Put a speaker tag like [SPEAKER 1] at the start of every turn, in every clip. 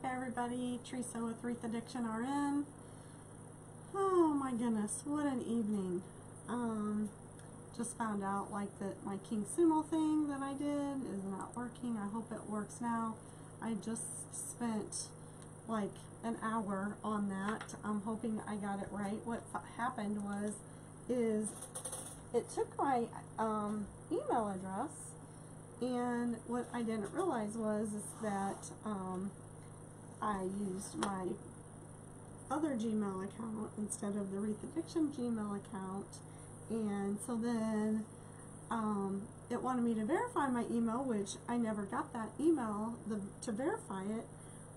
[SPEAKER 1] Hi everybody, Teresa with Wreath Addiction RN. Oh my goodness, what an evening. Just found out like that my King Sumo thing that I did is not working. I hope it works now. I just spent like an hour on that. I'm hoping I got it right. What happened is it took my email address, and what I didn't realize is that I used my other Gmail account instead of the Wreath Addiction Gmail account, and so then it wanted me to verify my email, which I never got that email to verify it.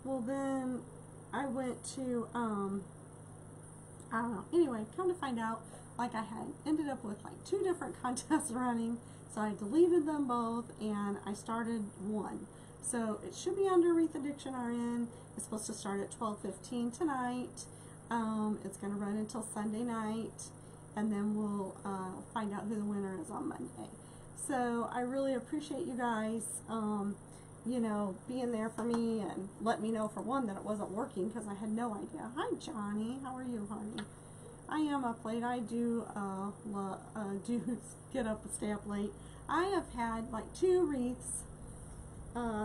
[SPEAKER 1] Well, then I went to I don't know. Anyway, come to find out, like I had ended up with like 2 different contests running, so I deleted them both and I started one. So it should be under Wreath Addiction RN. It's supposed to start at 12:15 tonight. It's going to run until Sunday night, and then we'll find out who the winner is on Monday. So I really appreciate you guys, you know, being there for me and let me know, for one, that it wasn't working, because I had no idea. Hi Johnny, how are you, honey? I am up late. I do get up and stay up late. I have had like 2 wreaths.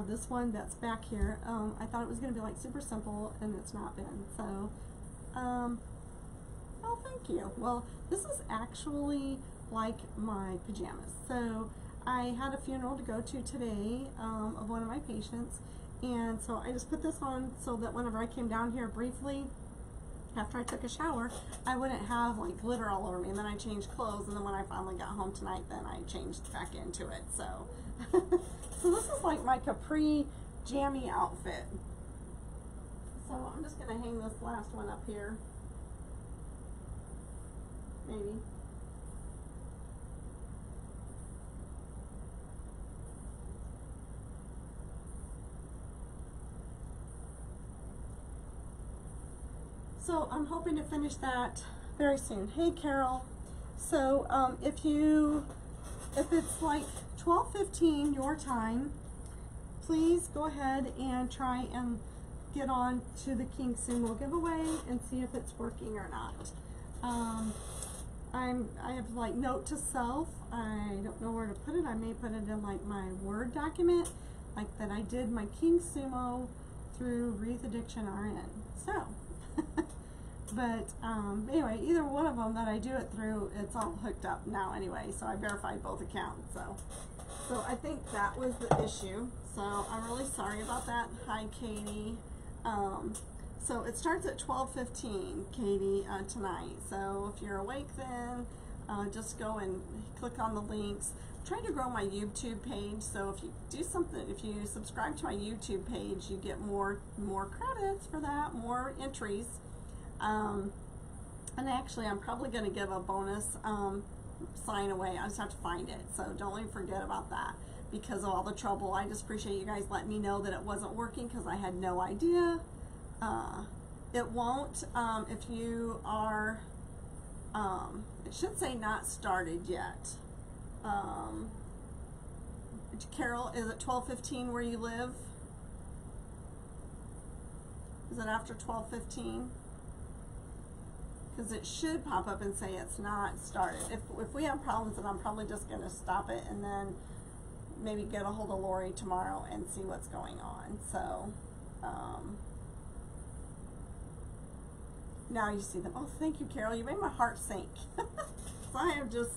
[SPEAKER 1] This one that's back here, I thought it was going to be like super simple, and it's not been. So, oh, thank you. Well, this is actually like my pajamas. So I had a funeral to go to today of one of my patients, and so I just put this on so that whenever I came down here briefly after I took a shower, I wouldn't have like glitter all over me. And then I changed clothes, and then when I finally got home tonight, then I changed back into it. So so this is like my capri jammy outfit. So I'm just gonna hang this last one up here, maybe. So I'm hoping to finish that very soon. Hey Carol, so if it's like 12:15 your time, please go ahead and try and get on to the King Sumo giveaway and see if it's working or not. I have like note to self. I don't know where to put it. I may put it in like my Word document, like that I did my King Sumo through Wreath Addiction RN. So, but anyway, either one of them that I do it through, it's all hooked up now anyway. So I verified both accounts. So I think that was the issue. So I'm really sorry about that. Hi, Katie. So it starts at 12:15, Katie, tonight. So if you're awake then, just go and click on the links. I'm trying to grow my YouTube page. So if you do something, if you subscribe to my YouTube page, you get more credits for that, more entries. And actually, I'm probably going to give a bonus sign away. I just have to find it, so don't even forget about that because of all the trouble. I just appreciate you guys letting me know that it wasn't working, because I had no idea. It won't if you are it should say not started yet. Carol, is it 12:15 where you live? Is it after 12:15? Because it should pop up and say it's not started. If we have problems, then I'm probably just going to stop it and then maybe get a hold of Lori tomorrow and see what's going on. So now you see them. Oh, thank you, Carol. You made my heart sink. So I am just,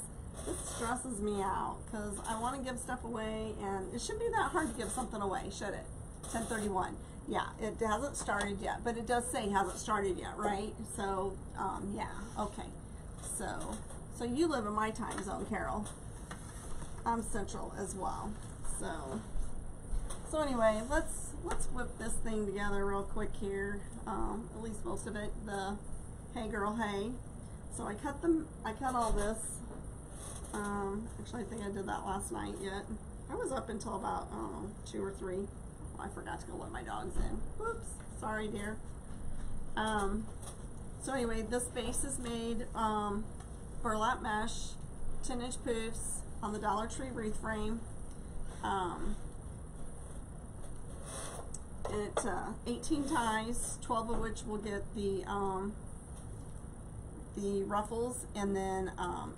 [SPEAKER 1] it stresses me out because I want to give stuff away, and it shouldn't be that hard to give something away, should it? 10:31. Yeah, it hasn't started yet, but it does say hasn't started yet, right? So, yeah, okay. So you live in my time zone, Carol. I'm Central as well. So anyway, let's whip this thing together real quick here. At least most of it. The hey girl, hey. So I cut all this. Actually, I think I did that last night yet. I was up until about, I don't know, 2 or 3. I forgot to go let my dogs in. Whoops, sorry dear. So anyway, this base is made burlap mesh, 10-inch poofs on the Dollar Tree wreath frame. It 18 ties, 12 of which will get the ruffles and then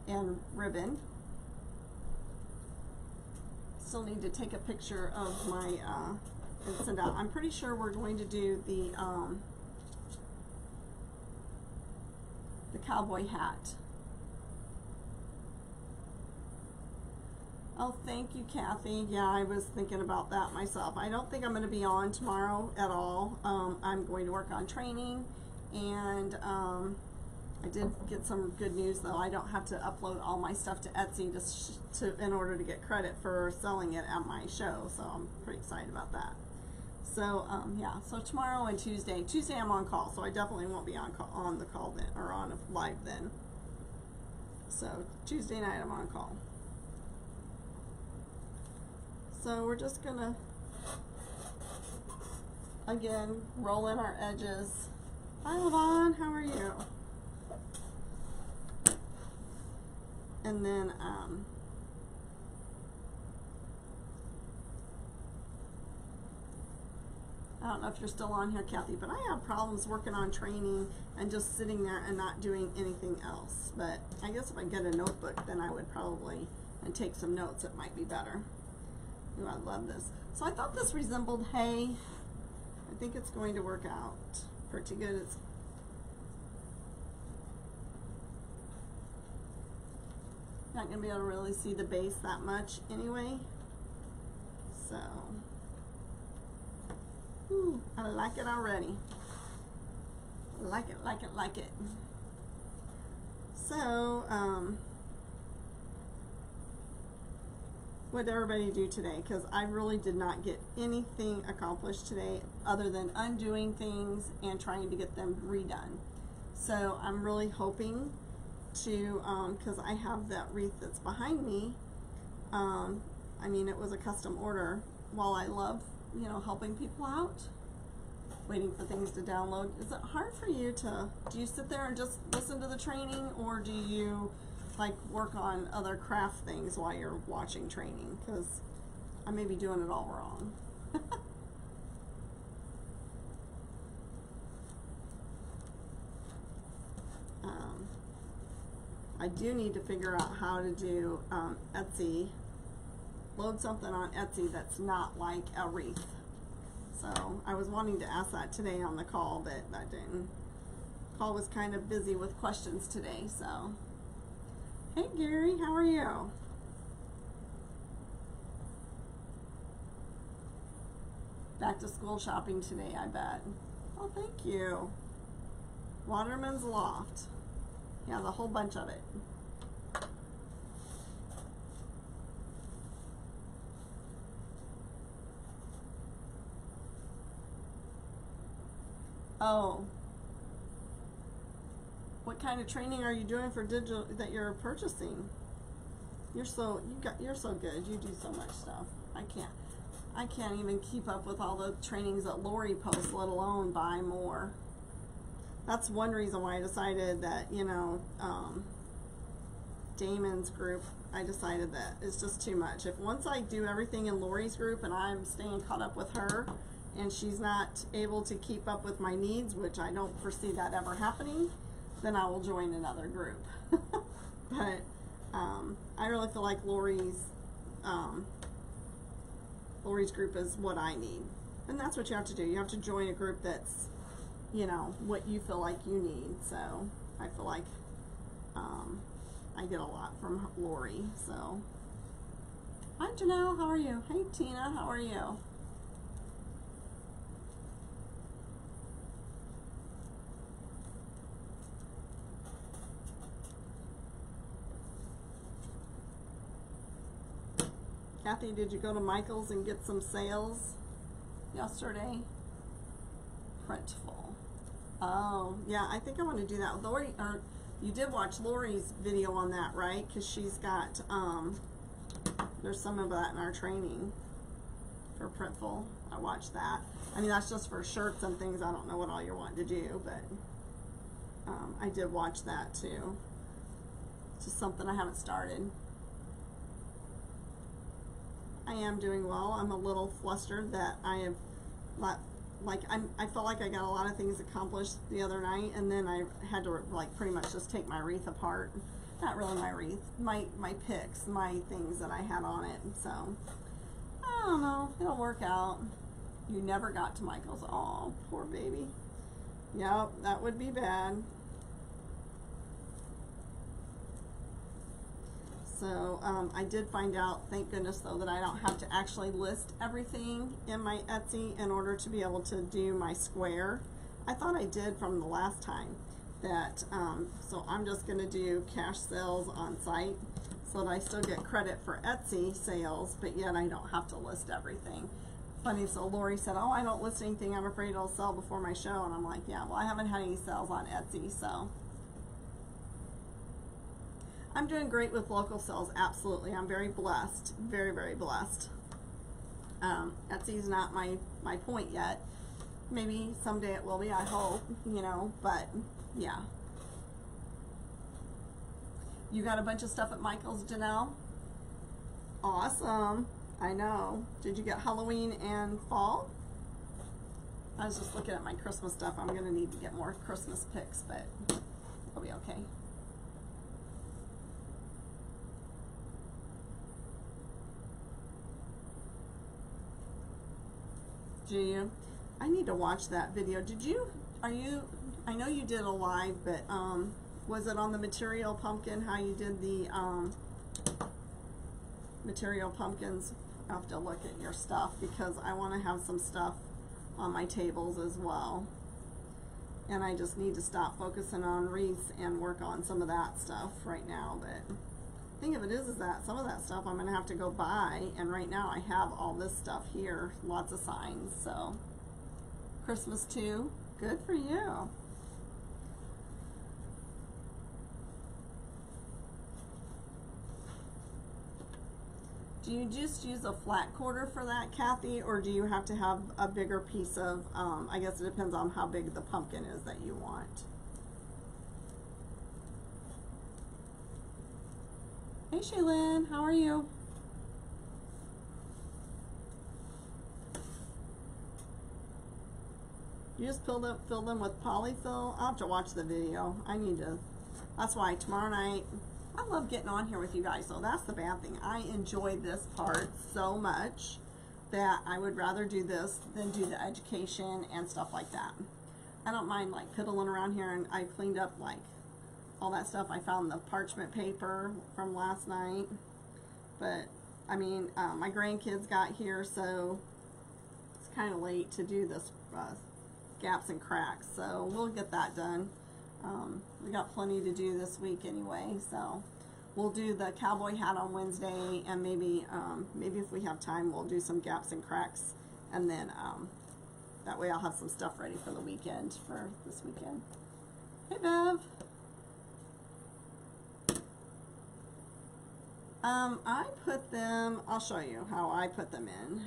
[SPEAKER 1] and ribbon. Still need to take a picture of my and send out. I'm pretty sure we're going to do the cowboy hat. Oh, thank you, Kathy. Yeah, I was thinking about that myself. I don't think I'm going to be on tomorrow at all. I'm going to work on training, and I did get some good news though. I don't have to upload all my stuff to Etsy in order to get credit for selling it at my show, so I'm pretty excited about that. So yeah, so tomorrow and Tuesday. Tuesday I'm on call, so I definitely won't be on the call then, or on live then. So Tuesday night I'm on call. So we're just gonna, again, roll in our edges. Hi, Levon, how are you? And then, I don't know if you're still on here, Kathy, but I have problems working on training and just sitting there and not doing anything else. But I guess if I get a notebook, then I would probably, and take some notes, it might be better. Ooh, I love this. So I thought this resembled hay. I think it's going to work out pretty good. It's not going to be able to really see the base that much anyway. So, ooh, I like it already. Like it, like it, like it. So, what did everybody do today? Because I really did not get anything accomplished today other than undoing things and trying to get them redone. So I'm really hoping to, because I have that wreath that's behind me. I mean, it was a custom order. While I love, you know, helping people out, waiting for things to download, is it hard for you to, do you sit there and just listen to the training, or do you like work on other craft things while you're watching training? Because I may be doing it all wrong. I do need to figure out how to do Etsy, load something on Etsy that's not like a wreath. So I was wanting to ask that today on the call, but that didn't. Call was kind of busy with questions today, so. Hey Gary, how are you? Back to school shopping today, I bet. Oh, thank you. Waterman's Loft. Yeah, the whole bunch of it. Oh. What kind of training are you doing for digital that you're purchasing? You're so good. You do so much stuff. I can't even keep up with all the trainings that Lori posts, let alone buy more. That's one reason why I decided that, you know, Damon's group, I decided that it's just too much. If once I do everything in Lori's group and I'm staying caught up with her and she's not able to keep up with my needs, which I don't foresee that ever happening, then I will join another group. But I really feel like Lori's group is what I need. And that's what you have to do. You have to join a group that's, you know, what you feel like you need. So I feel like I get a lot from Lori. So hi Janelle, how are you? Hey Tina, how are you? Kathy, did you go to Michael's and get some sales yesterday? Printful. Oh, yeah, I think I want to do that. Lori, or you did watch Lori's video on that, right? Because she's got, there's some of that in our training for Printful. I watched that. I mean, that's just for shirts and things. I don't know what all you're wanting to do, but I did watch that too. It's just something I haven't started. I am doing well. I'm a little flustered that I have like I felt like I got a lot of things accomplished the other night, and then I had to like pretty much just take my wreath apart. Not really my wreath, my picks, my things that I had on it. So I don't know, it'll work out. You never got to Michael's. Oh, poor baby. Yep, that would be bad. So I did find out, thank goodness though, that I don't have to actually list everything in my Etsy in order to be able to do my square. I thought I did from the last time that, so I'm just going to do cash sales on site so that I still get credit for Etsy sales, but yet I don't have to list everything. Funny, so Lori said, oh, I don't list anything, I'm afraid it'll sell before my show. And I'm like, yeah, well, I haven't had any sales on Etsy, so. I'm doing great with local sales, absolutely. I'm very blessed, very, very blessed. Etsy's not my point yet. Maybe someday it will be, I hope, you know, but yeah. You got a bunch of stuff at Michael's, Janelle? Awesome. I know. Did you get Halloween and fall? I was just looking at my Christmas stuff. I'm going to need to get more Christmas pics, but it'll be okay. Do you? I need to watch that video. Did you? Are you? I know you did a live, but was it on the Material Pumpkin? How you did the Material Pumpkins? I have to look at your stuff because I want to have some stuff on my tables as well. And I just need to stop focusing on wreaths and work on some of that stuff right now. But the thing of it is that some of that stuff I'm going to have to go buy. And right now I have all this stuff here. Lots of signs. So Christmas too. Good for you. Do you just use a flat quarter for that, Kathy, or do you have to have a bigger piece of, I guess it depends on how big the pumpkin is that you want. Hey, Shaylin, how are you? You just fill them with polyfill? I'll have to watch the video. I need to, that's why tomorrow night, I love getting on here with you guys, so that's the bad thing. I enjoy this part so much that I would rather do this than do the education and stuff like that. I don't mind like piddling around here, and I cleaned up like all that stuff. I found the parchment paper from last night, but I mean, my grandkids got here, so it's kind of late to do this gaps and cracks, so we'll get that done. We got plenty to do this week anyway, so we'll do the cowboy hat on Wednesday, and maybe if we have time, we'll do some gaps and cracks, and then that way I'll have some stuff ready for the weekend, for this weekend. Hey, Bev. I put them, I'll show you how I put them in.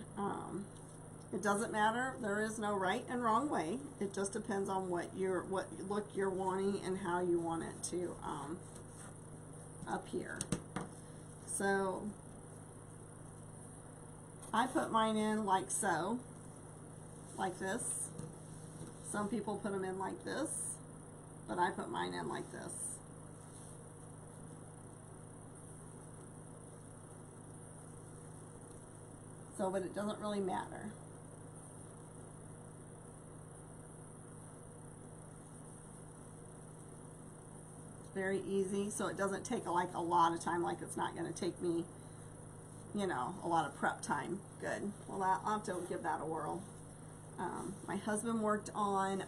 [SPEAKER 1] It doesn't matter. There is no right and wrong way. It just depends on what look you're wanting and how you want it to appear. So I put mine in like so, like this. Some people put them in like this, but I put mine in like this. So, but it doesn't really matter. Very easy, so it doesn't take like a lot of time, like it's not going to take me, you know, a lot of prep time. Good. Well, I'll have to give that a whirl. My husband worked on,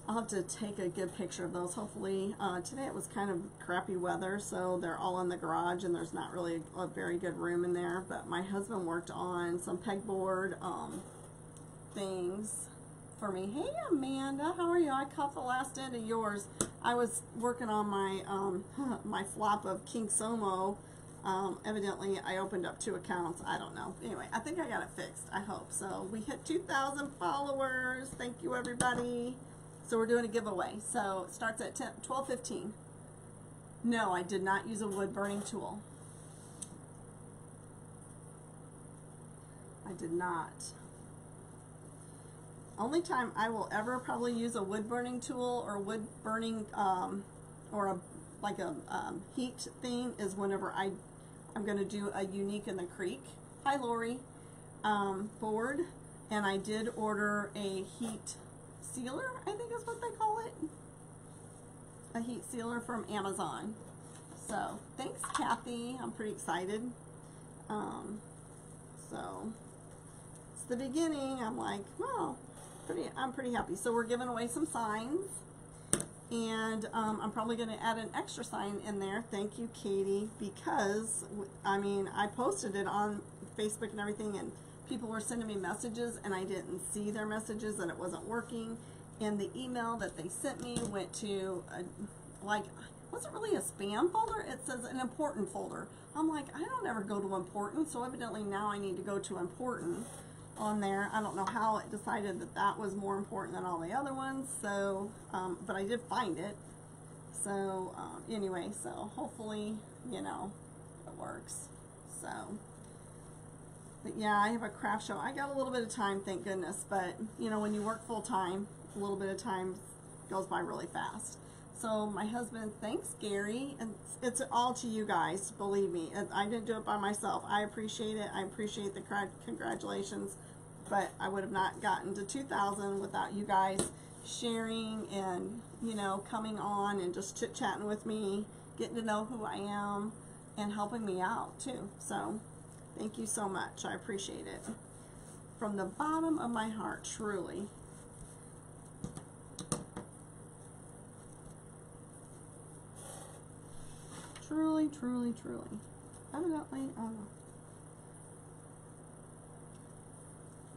[SPEAKER 1] I'll have to take a good picture of those, hopefully. Today it was kind of crappy weather, so they're all in the garage, and there's not really a very good room in there, but my husband worked on some pegboard things for me. Hey, Amanda, how are you? I caught the last end of yours. I was working on my my flop of King Somo. Evidently, I opened up 2 accounts. I don't know. Anyway, I think I got it fixed. I hope so. We hit 2,000 followers. Thank you, everybody. So we're doing a giveaway. So it starts at 12:15. No, I did not use a wood burning tool. I did not. only time I will ever probably use a wood burning tool or wood burning or a heat thing is whenever I'm going to do a Unique in the Creek, hi Lori, board, and I did order a heat sealer, I think is what they call it, a heat sealer from Amazon. So thanks Kathy, I'm pretty excited. So it's the beginning. I'm like, well, I'm pretty happy. So we're giving away some signs, and I'm probably going to add an extra sign in there. Thank you, Katie, because I mean, I posted it on Facebook and everything, and people were sending me messages, and I didn't see their messages, and it wasn't working. And the email that they sent me went to wasn't really a spam folder. It says an important folder. I'm like, I don't ever go to important, so evidently now I need to go to important on there. I don't know how it decided that that was more important than all the other ones. So, but I did find it. So anyway, so hopefully, you know, it works. So, but yeah, I have a craft show. I got a little bit of time, thank goodness. But you know, when you work full time, a little bit of time goes by really fast. So my husband, thanks Gary, and it's all to you guys, believe me. I didn't do it by myself. I appreciate it. I appreciate the congratulations, but I would have not gotten to 2,000 without you guys sharing and, you know, coming on and just chit-chatting with me, getting to know who I am, and helping me out too. So thank you so much. I appreciate it. From the bottom of my heart, truly. Truly, truly, truly. Evidently,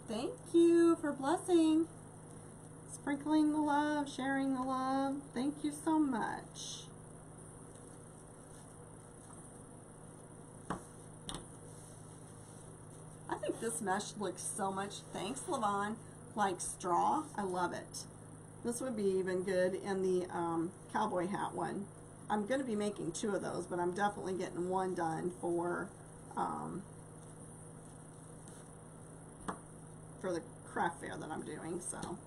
[SPEAKER 1] thank you for blessing. Sprinkling the love, sharing the love. Thank you so much. I think this mesh looks so much, thanks Levon, like straw. I love it. This would be even good in the cowboy hat one. I'm going to be making 2 of those, but I'm definitely getting one done for the craft fair that I'm doing. So,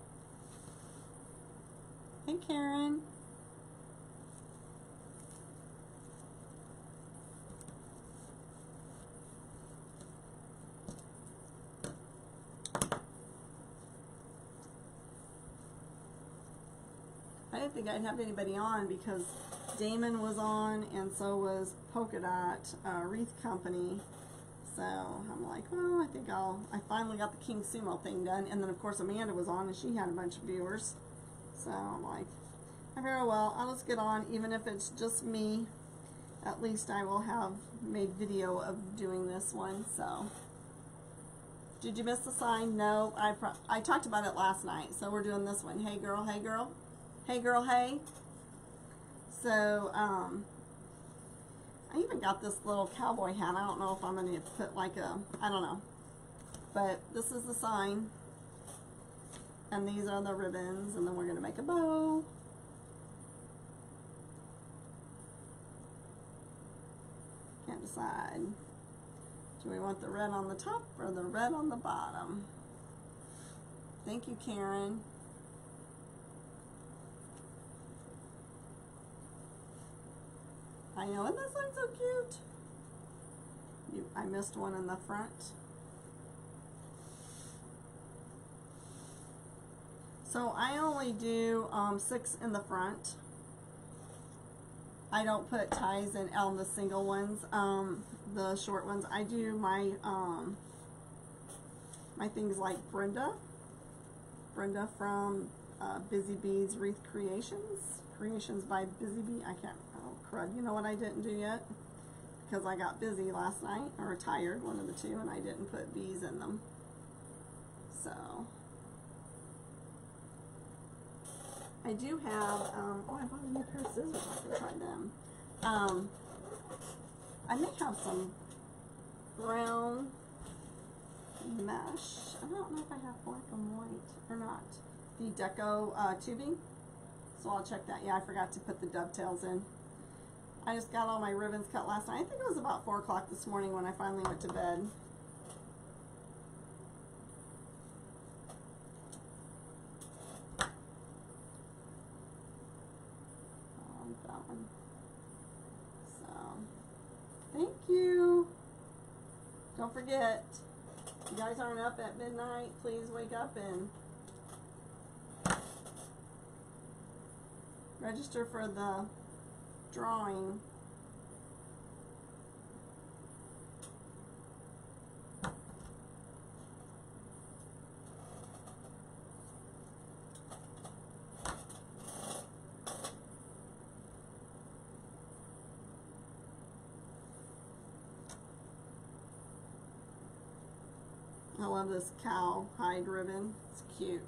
[SPEAKER 1] hey Karen. I didn't think I'd have anybody on because Damon was on, and so was Polka Dot Wreath Company. So I'm like, well, I think I finally got the King Sumo thing done. And then of course Amanda was on, and she had a bunch of viewers. So I'm like, very well, I'll just get on, even if it's just me. At least I will have made video of doing this one. So, did you miss the sign? No, I talked about it last night. So we're doing this one. Hey girl, hey girl. Hey girl, hey. So, I even got this little cowboy hat. I don't know if I'm going to put like a, I don't know. But this is the sign. And these are the ribbons. And then we're going to make a bow. Can't decide. Do we want the red on the top or the red on the bottom? Thank you, Karen. I know, isn't this one so cute? I missed one in the front. So I only do 6 in the front. I don't put ties in on the single ones, the short ones. I do my my things like Brenda from Busy Bees Wreath Creations by Busy Bee. I can't. Oh crud! You know what I didn't do yet? Because I got busy last night, or tired, one of the two, and I didn't put bees in them. So I do have, oh, I bought a new pair of scissors. I can try them. I may have some brown mesh. I don't know if I have black and white or not. The deco tubing. So I'll check that. Yeah, I forgot to put the dovetails in. I just got all my ribbons cut last night. I think it was about 4 o'clock this morning when I finally went to bed. on. So, thank you. Don't forget, if you guys aren't up at midnight, please wake up and register for the drawing. I love this cow hide ribbon. It's cute.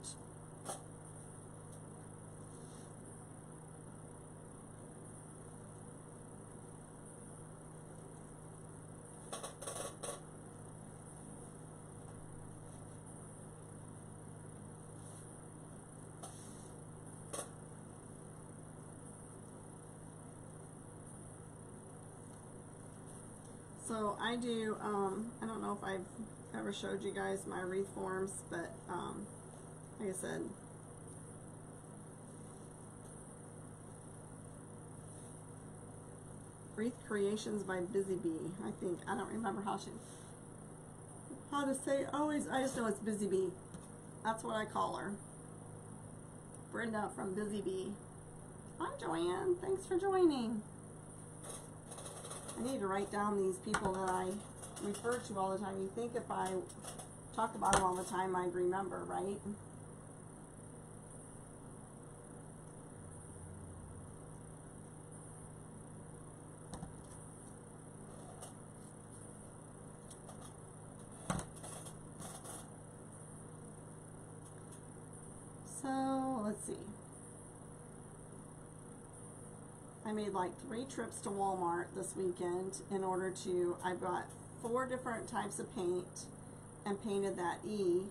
[SPEAKER 1] So I do, I don't know if I've ever showed you guys my wreath forms, but like I said, Wreath Creations by Busy Bee. I think, I don't remember how to say it. Always, I just know it's Busy Bee. That's what I call her. Brenda from Busy Bee. Hi Joanne, thanks for joining. I need to write down these people that I refer to all the time. You think if I talk about them all the time, I'd remember, right? So, let's see. I made like 3 trips to Walmart this weekend in order to, I bought 4 different types of paint and painted that E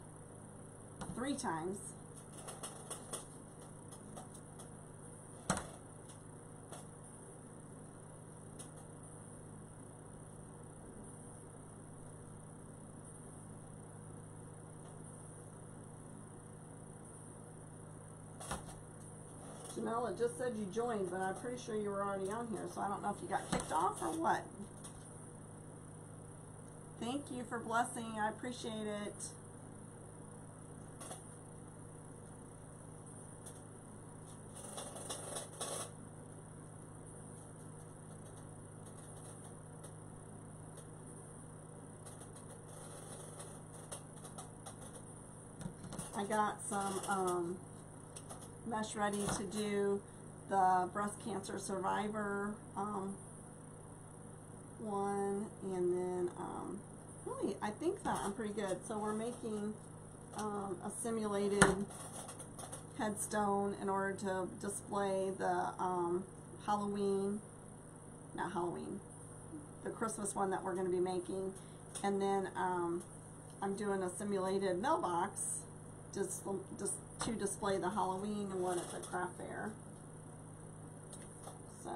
[SPEAKER 1] 3 times. Janella just said you joined, but I'm pretty sure you were already on here, so I don't know if you got kicked off or what. Thank you for blessing. I appreciate it. I got some mesh ready to do the breast cancer survivor one, and then really I think that I'm pretty good. So we're making a simulated headstone in order to display the the Christmas one that we're going to be making, and then I'm doing a simulated mailbox just to display the Halloween one at the craft fair. So,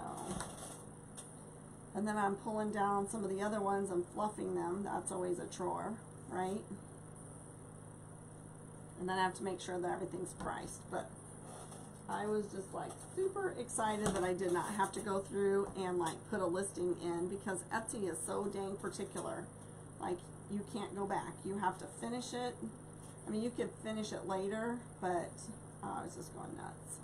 [SPEAKER 1] and then I'm pulling down some of the other ones and fluffing them. That's always a chore, right? And then I have to make sure that everything's priced. But I was just like super excited that I did not have to go through and like put a listing in, because Etsy is so dang particular. Like, you can't go back. You have to finish it. I mean, you could finish it later, but I was just going nuts.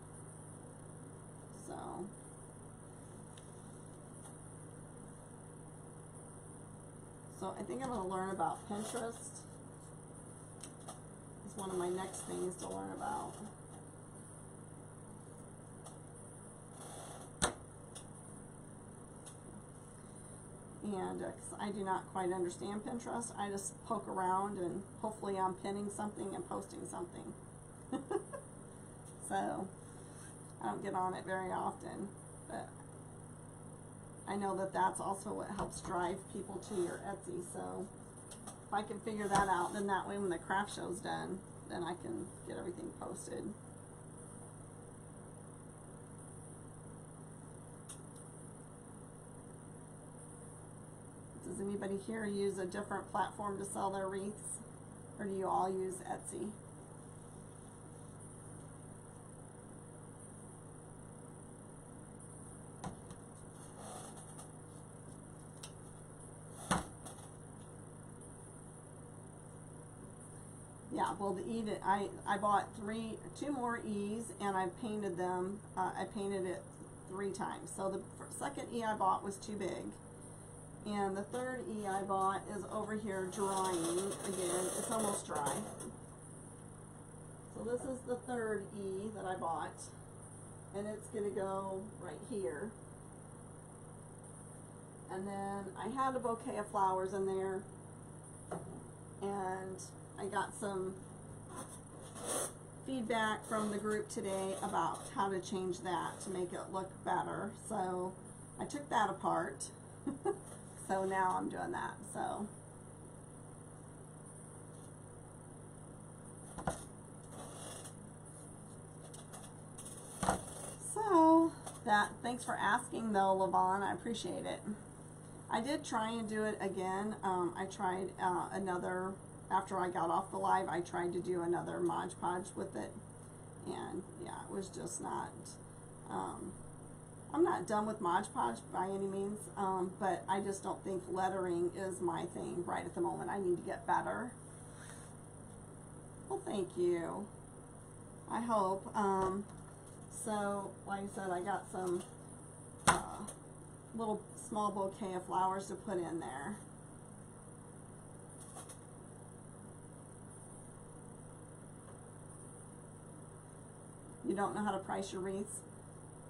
[SPEAKER 1] So I think I'm going to learn about Pinterest. It's one of my next things to learn about. And 'cause I do not quite understand Pinterest, I just poke around and hopefully I'm pinning something and posting something. So I don't get on it very often, but I know that that's also what helps drive people to your Etsy. So if I can figure that out, then that way when the craft show's done, then I can get everything posted. Does anybody here use a different platform to sell their wreaths, or do you all use Etsy? well, the E that I bought two more E's, and I painted them. I painted it 3 times. So the second E I bought was too big, and the third E I bought is over here drying again. It's almost dry. So this is the third E that I bought, and it's gonna go right here. And then I had a bouquet of flowers in there, and I got some feedback from the group today about how to change that to make it look better. So I took that apart. So now I'm doing that. So thanks for asking though, Lavon. I appreciate it. I did try and do it again. I tried another, after I got off the live, I tried to do another Mod Podge with it. And yeah, it was just not, I'm not done with Mod Podge by any means, but I just don't think lettering is my thing right at the moment. I need to get better. Well, thank you. I hope. So, like I said, I got some little small bouquet of flowers to put in there. You don't know how to price your wreaths?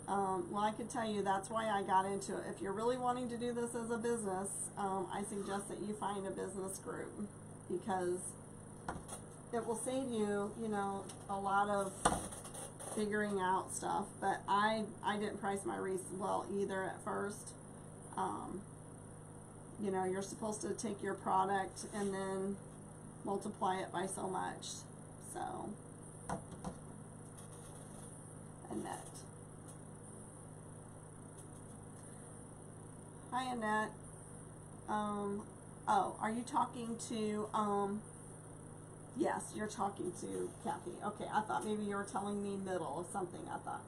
[SPEAKER 1] Well, I could tell you that's why I got into it. If you're really wanting to do this as a business, I suggest that you find a business group, because it will save you, you know, a lot of figuring out stuff. But I didn't price my wreaths well either at first. You know, you're supposed to take your product and then multiply it by so much. So, Annette. Hi, Annette. Oh, are you talking to, yes, you're talking to Kathy. Okay, I thought maybe you were telling me middle of something, I thought.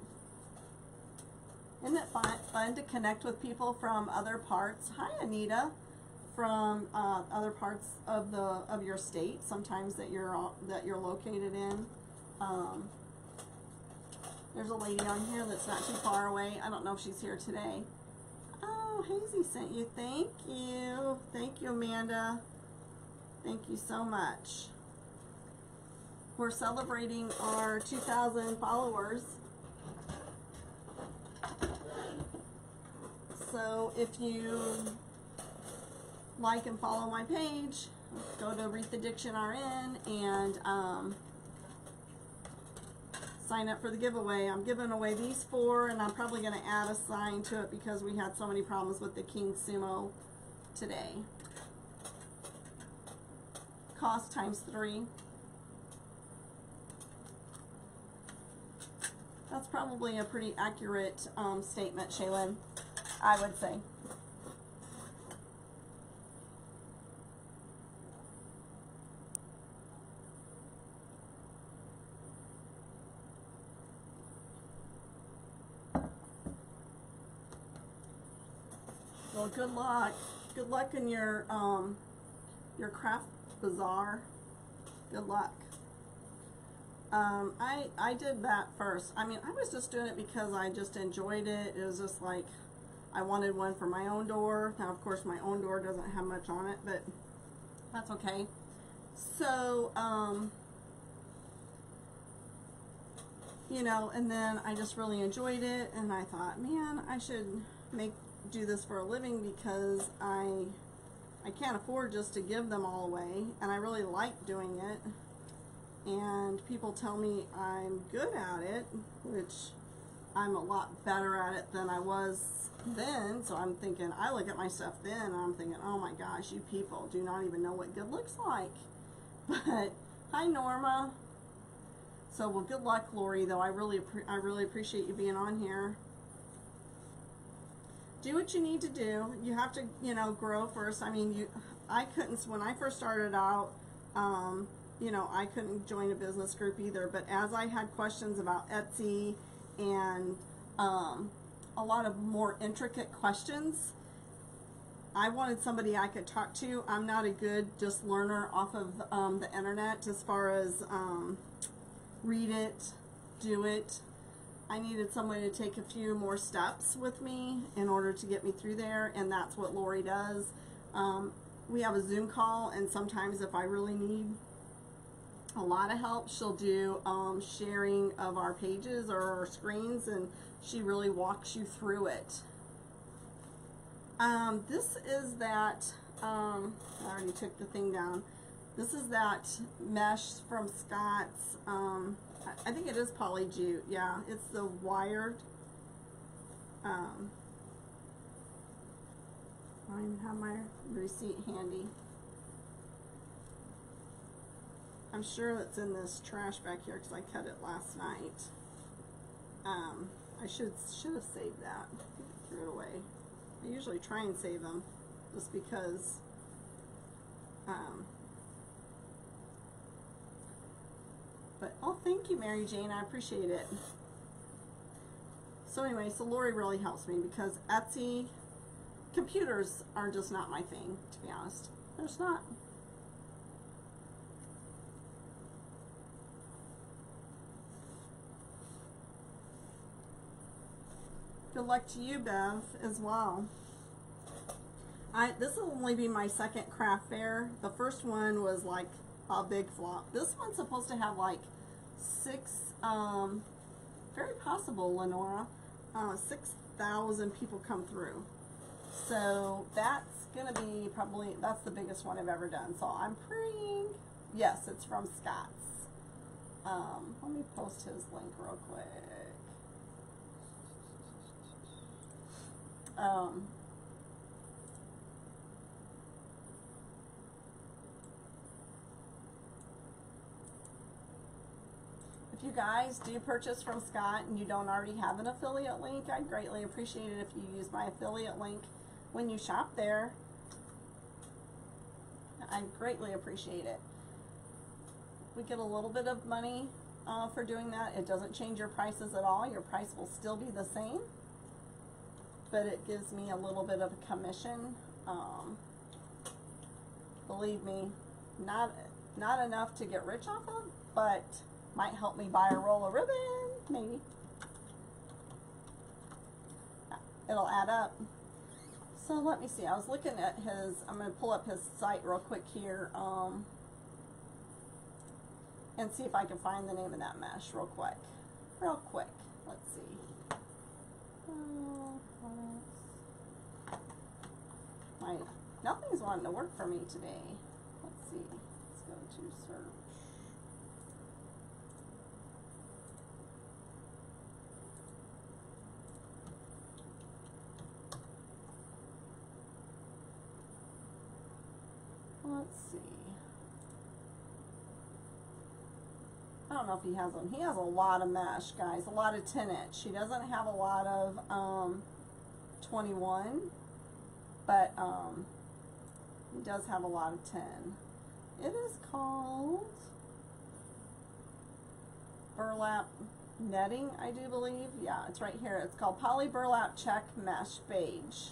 [SPEAKER 1] Isn't it fun to connect with people from other parts? Hi, Anita. From other parts of your state, sometimes that you're located in. There's a lady on here that's not too far away. I don't know if she's here today. Oh, Hazy sent you. Thank you. Thank you, Amanda. Thank you so much. We're celebrating our 2,000 followers. So if you like and follow my page, go to Wreath Addiction RN and sign up for the giveaway. I'm giving away these 4, and I'm probably going to add a sign to it because we had so many problems with the King Sumo today. Cost times 3. That's probably a pretty accurate statement, Shaylin, I would say. Well, good luck. Good luck in your craft bazaar. Good luck. I did that first. I mean, I was just doing it because I just enjoyed it. It was just like I wanted one for my own door. Now, of course, my own door doesn't have much on it, but that's okay. So, you know, and then I just really enjoyed it, and I thought, man, I should do this for a living because I can't afford just to give them all away, and I really like doing it. And people tell me I'm good at it, which I'm a lot better at it than I was then. So I'm thinking, I look at my stuff then, and I'm thinking, oh my gosh, you people do not even know what good looks like. But hi, Norma. So, well, good luck, Lori. Though I really appreciate you being on here. Do what you need to do. You have to, you know, grow first. I mean, I couldn't, when I first started out, you know, I couldn't join a business group either, but as I had questions about Etsy and a lot of more intricate questions, I wanted somebody I could talk to. I'm not a good just learner off of the internet as far as read it, do it. I needed somebody to take a few more steps with me in order to get me through there, and that's what Lori does. We have a Zoom call, and sometimes if I really need a lot of help, she'll do sharing of our pages or our screens, and she really walks you through it. This is that, I already took the thing down. This is that mesh from Scott's, I think it is poly jute, yeah, it's the wired, I don't even have my receipt handy. I'm sure it's in this trash back here because I cut it last night. I should have saved that. I threw it away. I usually try and save them just because but oh, thank you, Mary Jane, I appreciate it. So anyway, so Lori really helps me because Etsy, computers are just not my thing, to be honest. They're just not. Good luck to you, Bev, as well. This will only be my second craft fair. The first one was like a big flop. This one's supposed to have like 6, very possible, Lenora, 6,000 people come through. So that's gonna be probably, that's the biggest one I've ever done. So I'm praying, yes, it's from Scott's. Let me post his link real quick. If you guys do purchase from Scott and you don't already have an affiliate link, I'd greatly appreciate it if you use my affiliate link when you shop there. I'd greatly appreciate it. We get a little bit of money for doing that. It doesn't change your prices at all. Your price will still be the same, but it gives me a little bit of a commission. Believe me, not enough to get rich off of, but might help me buy a roll of ribbon, maybe. It'll add up. So let me see, I was looking at his, I'm going to pull up his site real quick here, and see if I can find the name of that mesh real quick. Let's see. Nothing's wanting to work for me today. Let's see. Let's go to search. Let's see. I don't know if he has them. He has a lot of mesh, guys. A lot of 10 inch. He doesn't have a lot of 21, but he does have a lot of 10. It is called burlap netting, I do believe. Yeah, it's right here. It's called Poly Burlap Check Mesh Beige.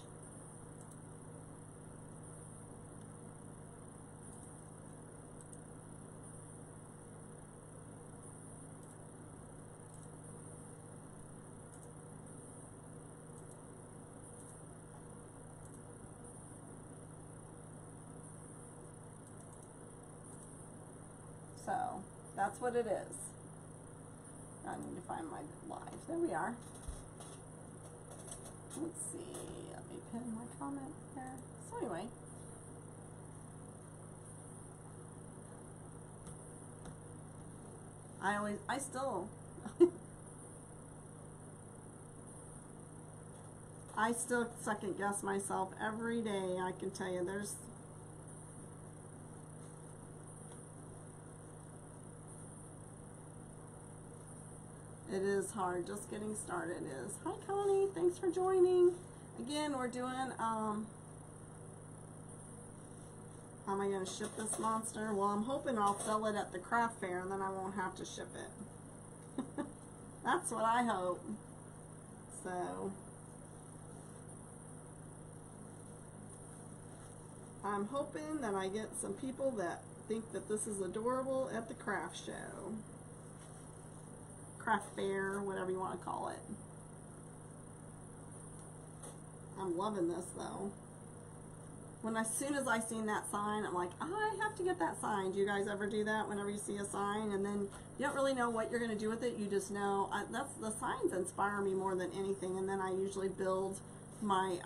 [SPEAKER 1] So that's what it is. I need to find my live. There we are. Let's see. Let me pin my comment there. So anyway. I still I still second guess myself every day. I can tell you there's it is hard. Just getting started is. Hi Connie, thanks for joining. Again, we're doing how am I going to ship this monster? Well, I'm hoping I'll sell it at the craft fair and then I won't have to ship it. That's what I hope. So I'm hoping that I get some people that think that this is adorable at the craft show. Craft fair, whatever you want to call it. I'm loving this though. As soon as I seen that sign, I'm like, I have to get that sign. Do you guys ever do that whenever you see a sign and then you don't really know what you're going to do with it? You just know, the signs inspire me more than anything, and then I usually build my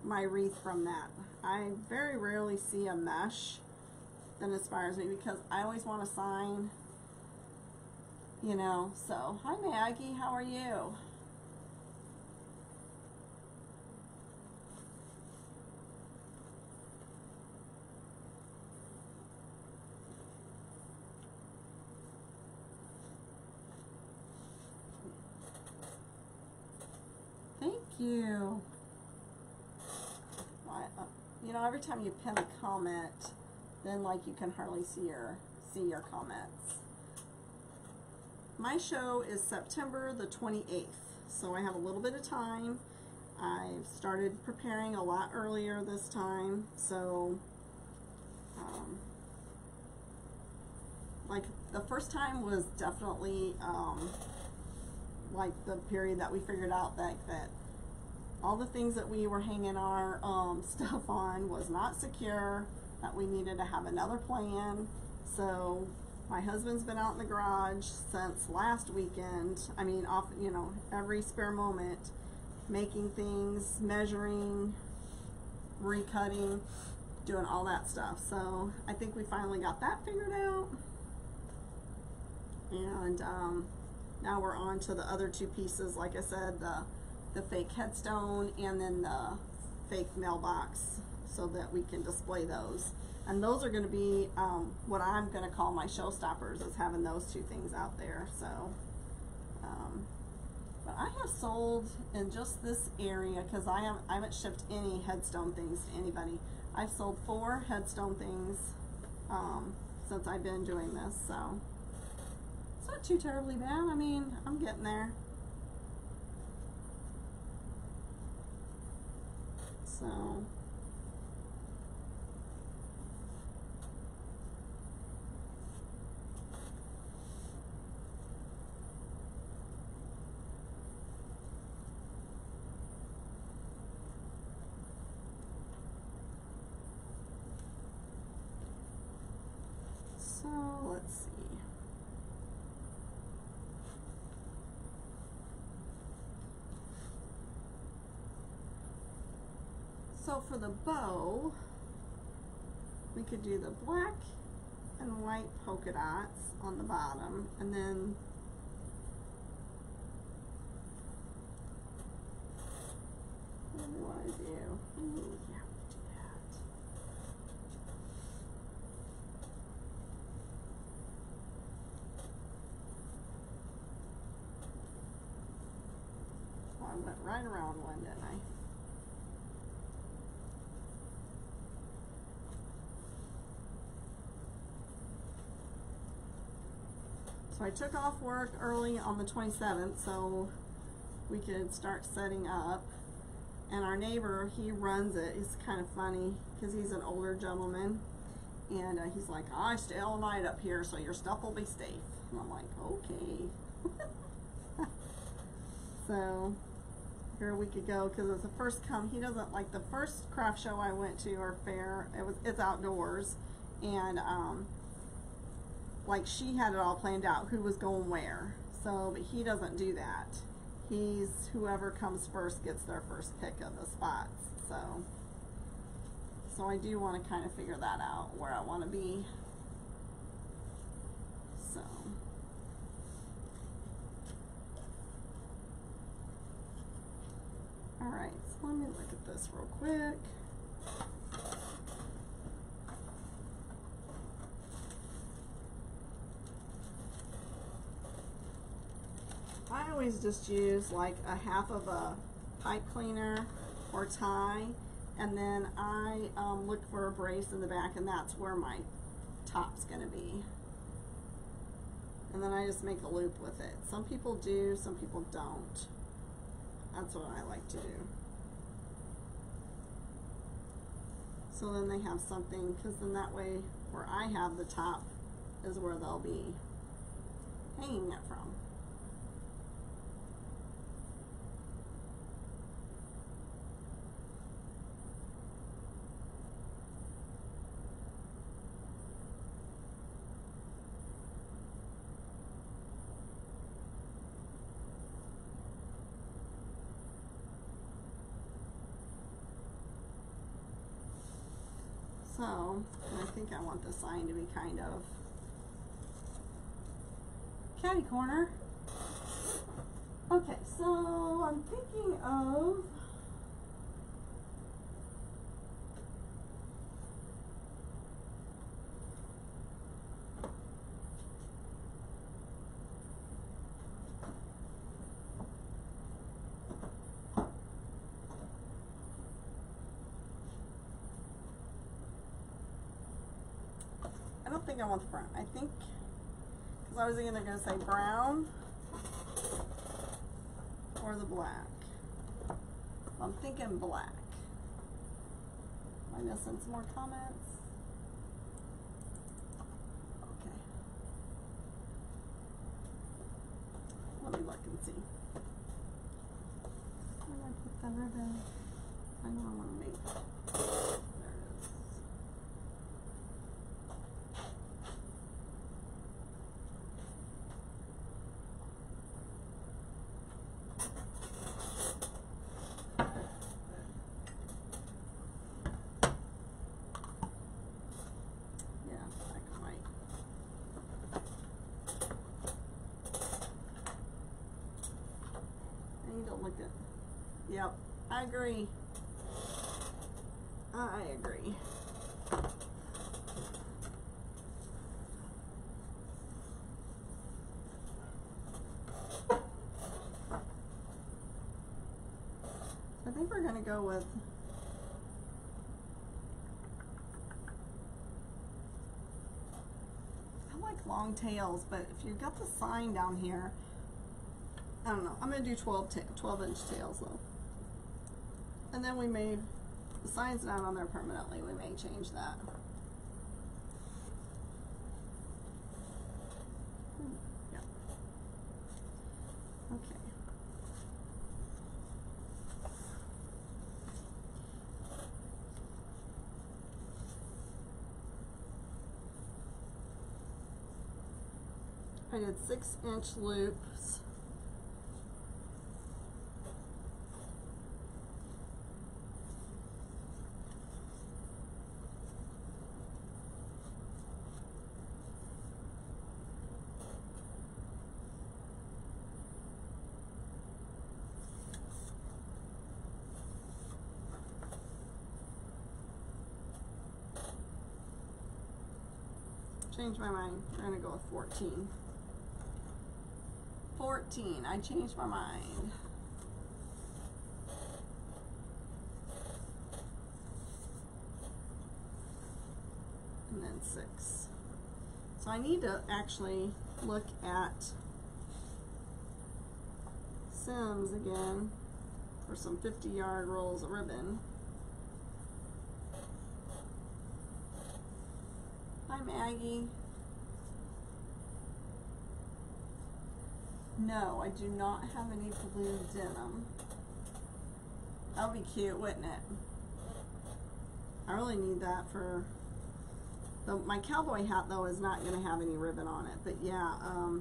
[SPEAKER 1] my wreath from that. I very rarely see a mesh that inspires me because I always want a sign, you know. So, hi Maggie, how are you? Thank you. You know, every time you pin a comment, then like you can hardly see your comments. My show is September the 28th, so I have a little bit of time. I've started preparing a lot earlier this time, so like the first time was definitely like the period that we figured out that all the things that we were hanging our stuff on was not secure, that we needed to have another plan. So my husband's been out in the garage since last weekend. I mean, you know, every spare moment, making things, measuring, recutting, doing all that stuff. So I think we finally got that figured out. And now we're on to the other two pieces, like I said, the fake headstone and then the fake mailbox, so that we can display those. And those are going to be what I'm going to call my showstoppers, is having those two things out there. So, but I have sold in just this area, because I haven't shipped any headstone things to anybody. I've sold 4 headstone things since I've been doing this, so it's not too terribly bad. I mean, I'm getting there. So let's see. So for the bow, we could do the black and white polka dots on the bottom, and then what do I do? Ooh, yeah, do that. Well, I went right around one, didn't I? So I took off work early on the 27th so we could start setting up. And our neighbor, he runs it. He's kind of funny because he's an older gentleman. And he's like, I stay all night up here so your stuff will be safe. And I'm like, okay. So here we could go, because it's the first he doesn't like the first craft show I went to, or fair. It's outdoors. And like she had it all planned out, who was going where. So, but he doesn't do that. He's whoever comes first gets their first pick of the spots. So I do want to kind of figure that out, where I want to be. So all right, so let me look at this real quick. I always just use like a half of a pipe cleaner or tie, and then I look for a brace in the back, and that's where my top's going to be. And then I just make a loop with it. Some people do, some people don't. That's what I like to do. So then they have something, because then that way where I have the top is where they'll be hanging it from. So, I think I want the sign to be kind of catty corner. Okay, so I'm thinking of I don't think I want the brown. I think, because I was either going to say brown or the black. I'm thinking black. Am I missing some more comments? Okay. Let me look and see. Where did I put the ribbon? I know I want to make. There it is. Look at, yep, I agree. I agree. I think we're gonna go with I like long tails, but if you've got the sign down here, I don't know. I'm going to do 12-inch tails though. And then we may, the sign's not on there permanently, we may change that. Yeah. Okay. I did 6-inch loops. Changed my mind. We're gonna go with 14. 14. I changed my mind. And then 6. So I need to actually look at Sims again for some 50-yard rolls of ribbon. Hi, Maggie. No, I do not have any blue denim. That would be cute, wouldn't it? I really need that for my cowboy hat, though, is not going to have any ribbon on it. But yeah, I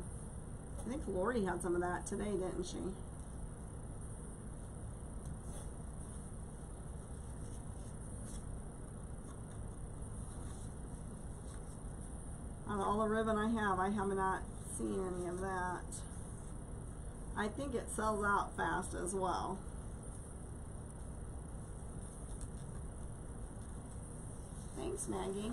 [SPEAKER 1] think Lori had some of that today, didn't she? All the ribbon I have not seen any of that. I think it sells out fast as well. Thanks, Maggie.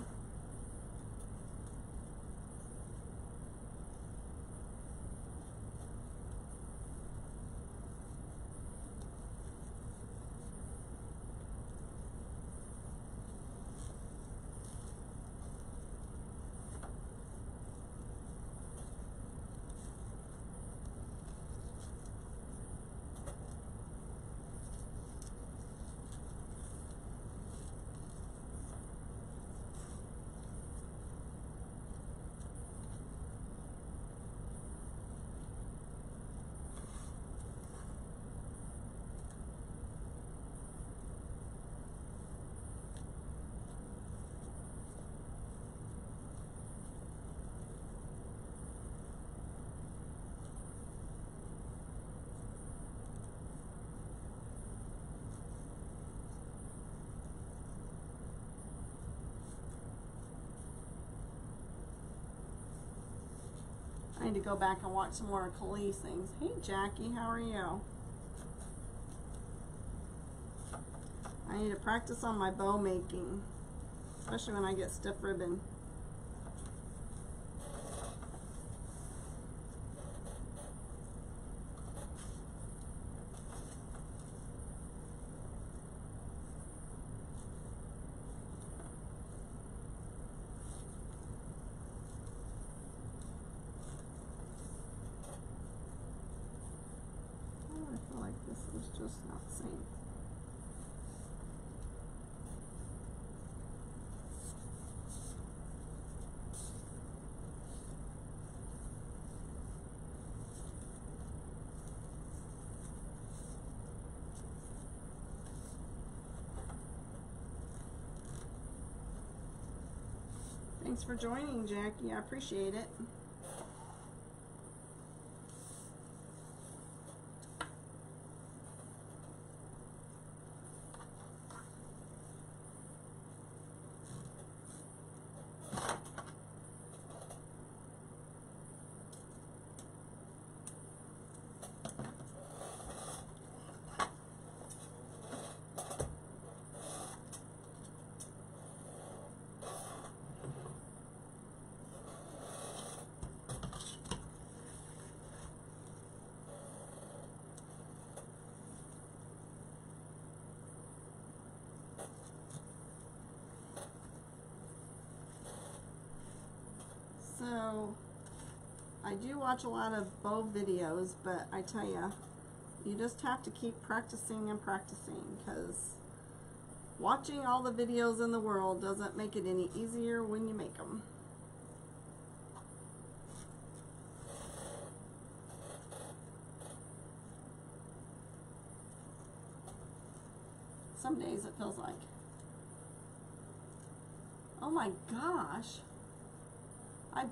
[SPEAKER 1] I need to go back and watch some more of Khalees things. Hey Jackie, how are you? I need to practice on my bow making, especially when I get stiff ribbon. I feel like this is just not the same. Thanks for joining, Jackie. I appreciate it. So, I do watch a lot of bow videos, but I tell you, you just have to keep practicing and practicing, because watching all the videos in the world doesn't make it any easier when you make them. Some days it feels like, oh my gosh, I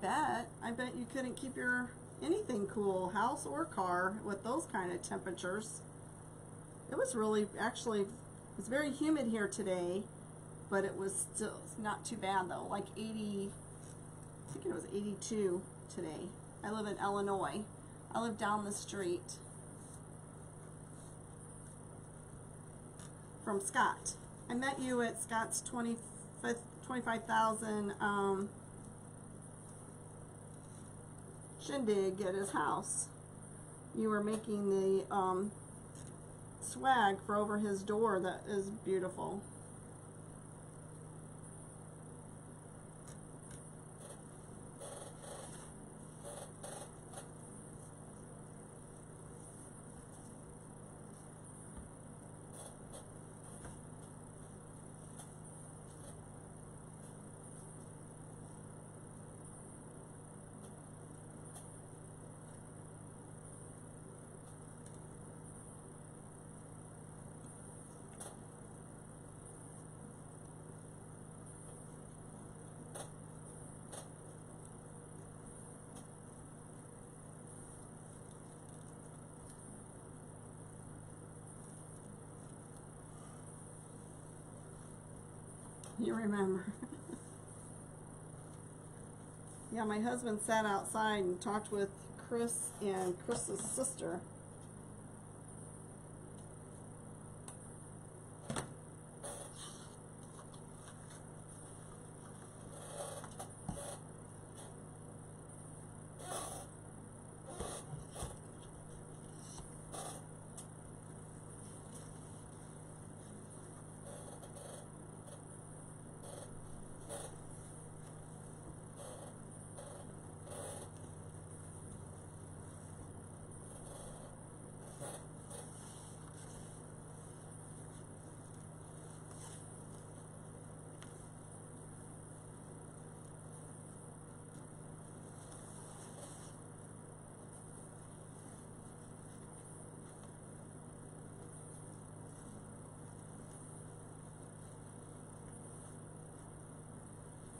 [SPEAKER 1] bet you couldn't keep your anything cool, house or car, with those kind of temperatures. It was really, actually, it was very humid here today, but it was still not too bad though, like 80, I think it was 82 today. I live in Illinois. I live down the street from Scott. I met you at Scott's 25,000 shindig at his house. You were making the swag for over his door that is beautiful. You remember. Yeah, my husband sat outside and talked with Chris and Chris's sister.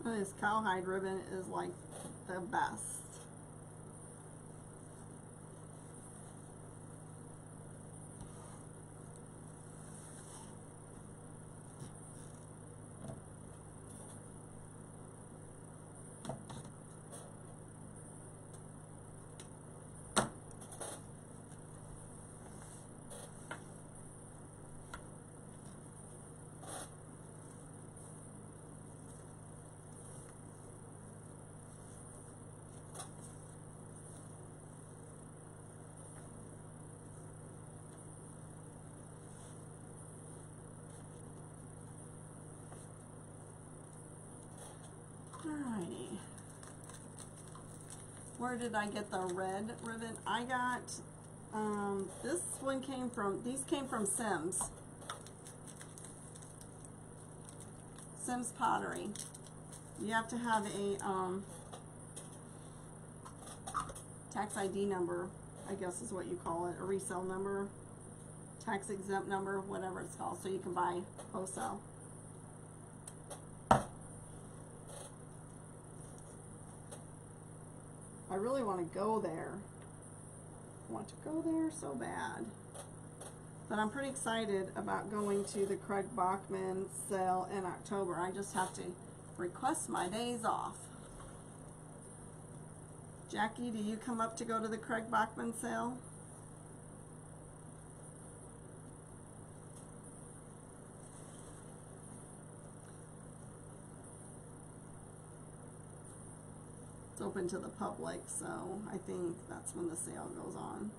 [SPEAKER 1] This cowhide ribbon is like the best. Alrighty. Where did I get the red ribbon? I got, this one came from, these came from Sims. Sims Pottery. You have to have a tax ID number, I guess is what you call it, a resale number, tax exempt number, whatever it's called, so you can buy wholesale. I really want to go there. I want to go there so bad. But I'm pretty excited about going to the Craig Bachman sale in October. I just have to request my days off. Jackie, do you come up to go to the Craig Bachman sale? It's open to the public, so I think that's when the sale goes on.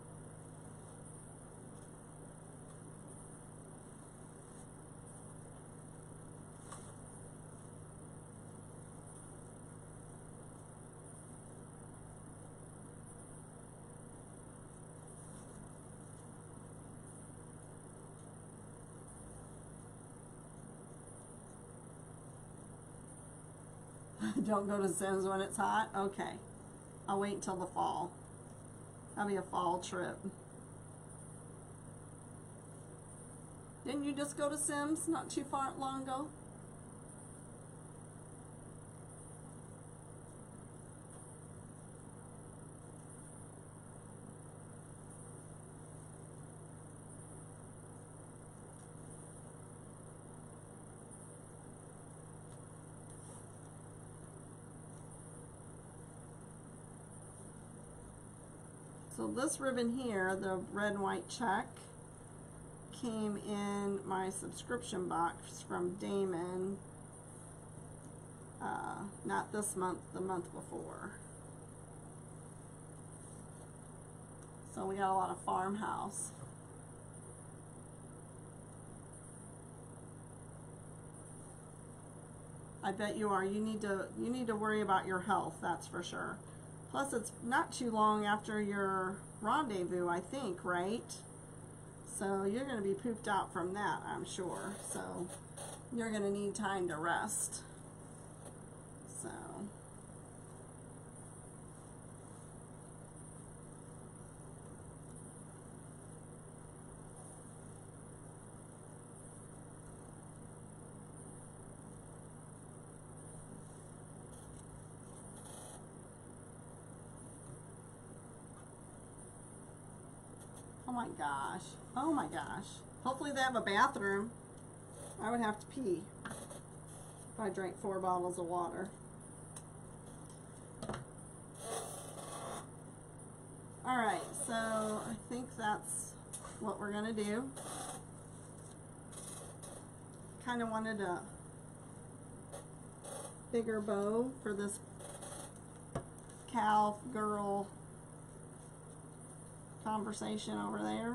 [SPEAKER 1] Don't go to Sims when it's hot? Okay. I'll wait until the fall. That'll be a fall trip. Didn't you just go to Sims not too far long ago? So this ribbon here, the red and white check, came in my subscription box from Damon, not this month, the month before. So we got a lot of farmhouse. I bet you are. You need to worry about your health, that's for sure. Plus, it's not too long after your rendezvous, I think, right? So you're going to be pooped out from that, I'm sure. So you're going to need time to rest. So. Oh my gosh. Oh my gosh. Hopefully they have a bathroom. I would have to pee if I drank 4 bottles of water. Alright, so I think that's what we're going to do. Kind of wanted a bigger bow for this cowgirl conversation over there.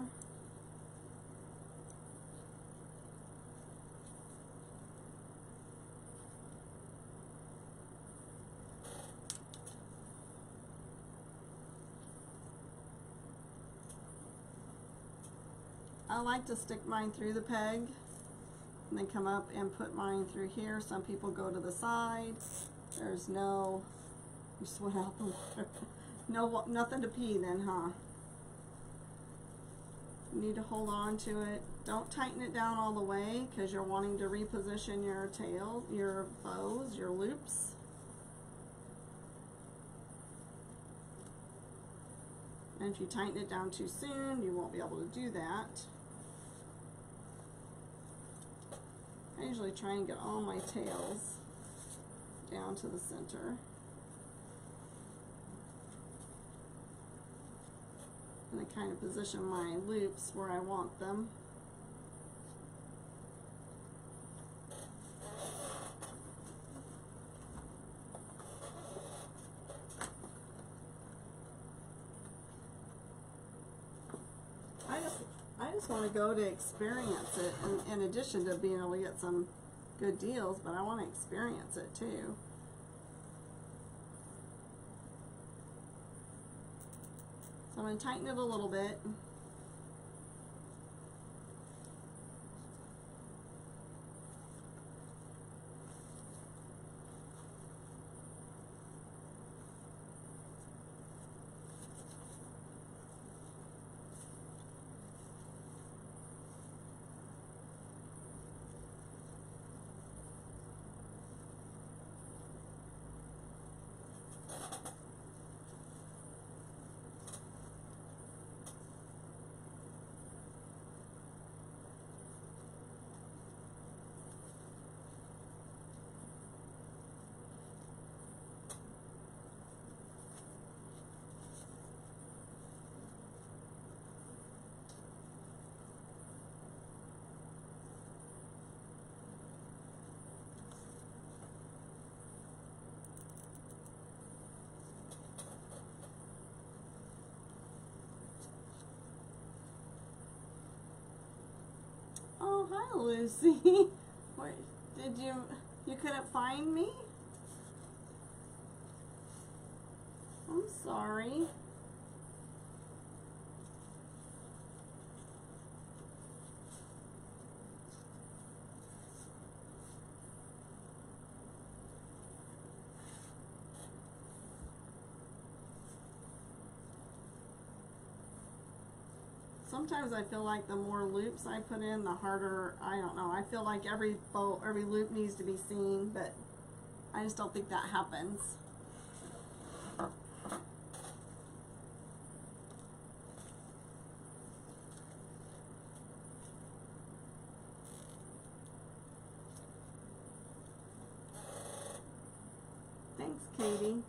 [SPEAKER 1] I like to stick mine through the peg and then come up and put mine through here. Some people go to the side. There's no, you sweat out the water. No, nothing to pee then, huh? You need to hold on to it. Don't tighten it down all the way because you're wanting to reposition your tail, your bows, your loops. And if you tighten it down too soon, you won't be able to do that. I usually try and get all my tails down to the center. And I kind of position my loops where I want them. I just want to go to experience it, in addition to being able to get some good deals, but I want to experience it too. I'm going to tighten it a little bit. Oh, hi, Lucy. Wait, did you couldn't find me? I'm sorry. Sometimes I feel like the more loops I put in, the harder, I don't know, I feel like every loop needs to be seen, but I just don't think that happens. Thanks, Katie.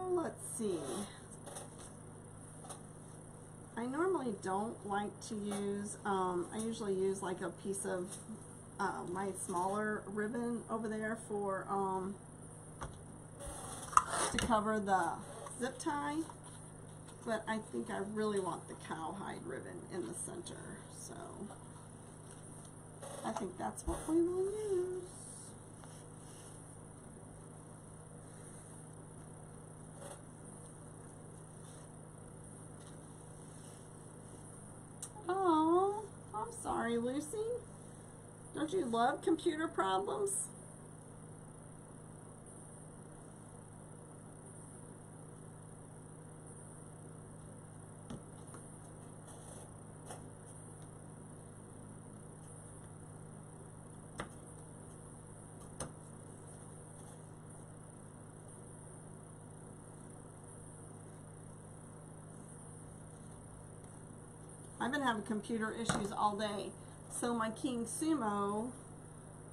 [SPEAKER 1] Let's see. I normally don't like to use, I usually use like a piece of my smaller ribbon over there for, to cover the zip tie, but I think I really want the cowhide ribbon in the center, so I think that's what we will use. Oh, I'm sorry, Lucy. Don't you love computer problems? I've been having computer issues all day. So my King Sumo,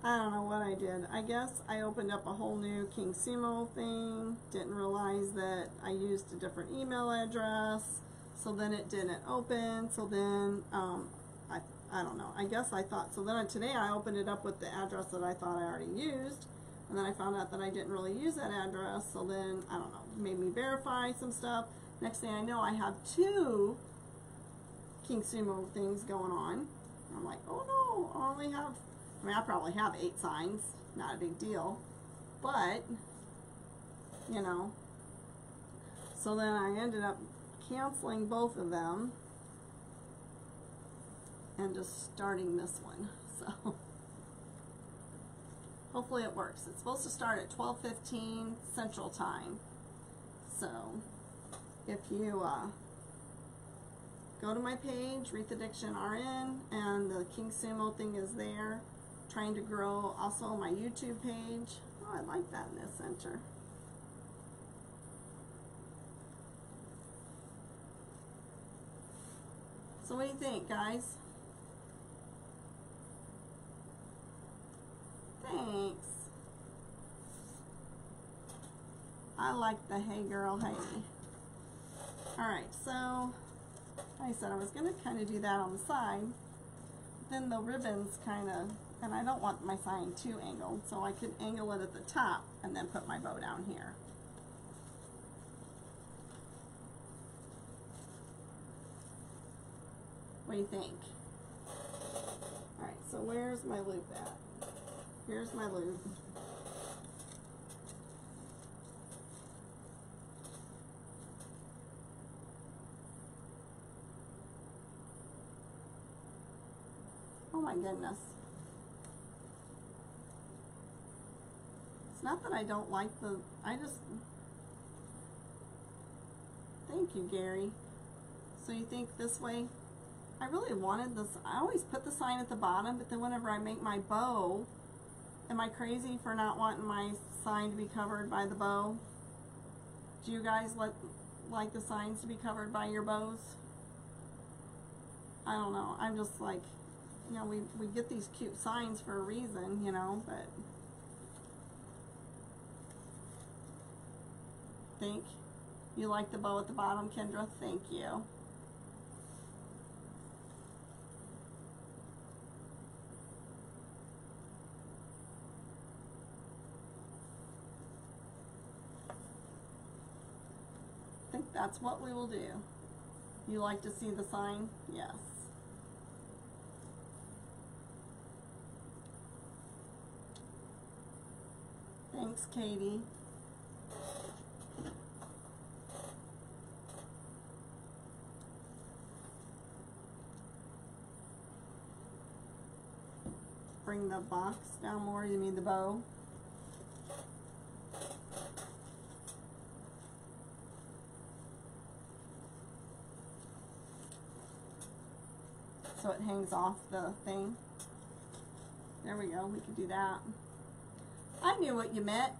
[SPEAKER 1] I don't know what I did. I guess I opened up a whole new King Sumo thing. Didn't realize that I used a different email address. So then it didn't open. So then, I don't know. I guess I thought, so then today I opened it up with the address that I thought I already used. And then I found out that I didn't really use that address. So then, I don't know, made me verify some stuff. Next thing I know, I have two King Sumo things going on. I'm like, oh no, I only have, I mean, I probably have 8 signs, not a big deal, but, you know, so then I ended up canceling both of them and just starting this one, so hopefully it works. It's supposed to start at 12:15 Central Time, so if you, go to my page, Wreath Addiction RN, and the King Sumo thing is there. Trying to grow also my YouTube page. Oh, I like that in the center. So what do you think, guys? Thanks. I like the hey girl, hey. Alright, so like I said, I was going to kind of do that on the side, but then the ribbons kind of, and I don't want my sign too angled, so I could angle it at the top and then put my bow down here. What do you think? Alright, so where's my loop at? Here's my loop. my goodness. It's not that I don't like the, I just, thank you, Gary. So you think this way? I really wanted this, I always put the sign at the bottom, but then whenever I make my bow, am I crazy for not wanting my sign to be covered by the bow? Do you guys like the signs to be covered by your bows? I don't know. I'm just like, you know, we get these cute signs for a reason, you know, but think you like the bow at the bottom, Kendra? Thank you. I think that's what we will do. You like to see the sign? Yes. Thanks, Katie. Bring the box down more. You need the bow. So it hangs off the thing. There we go. We could do that. I knew what you meant.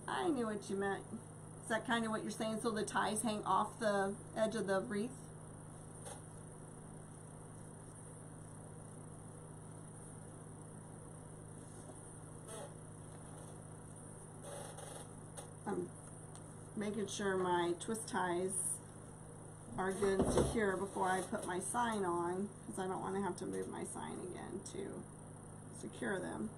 [SPEAKER 1] I knew what you meant. Is that kind of what you're saying? So the ties hang off the edge of the wreath? I'm making sure my twist ties are good and secure before I put my sign on, because I don't want to have to move my sign again to secure them.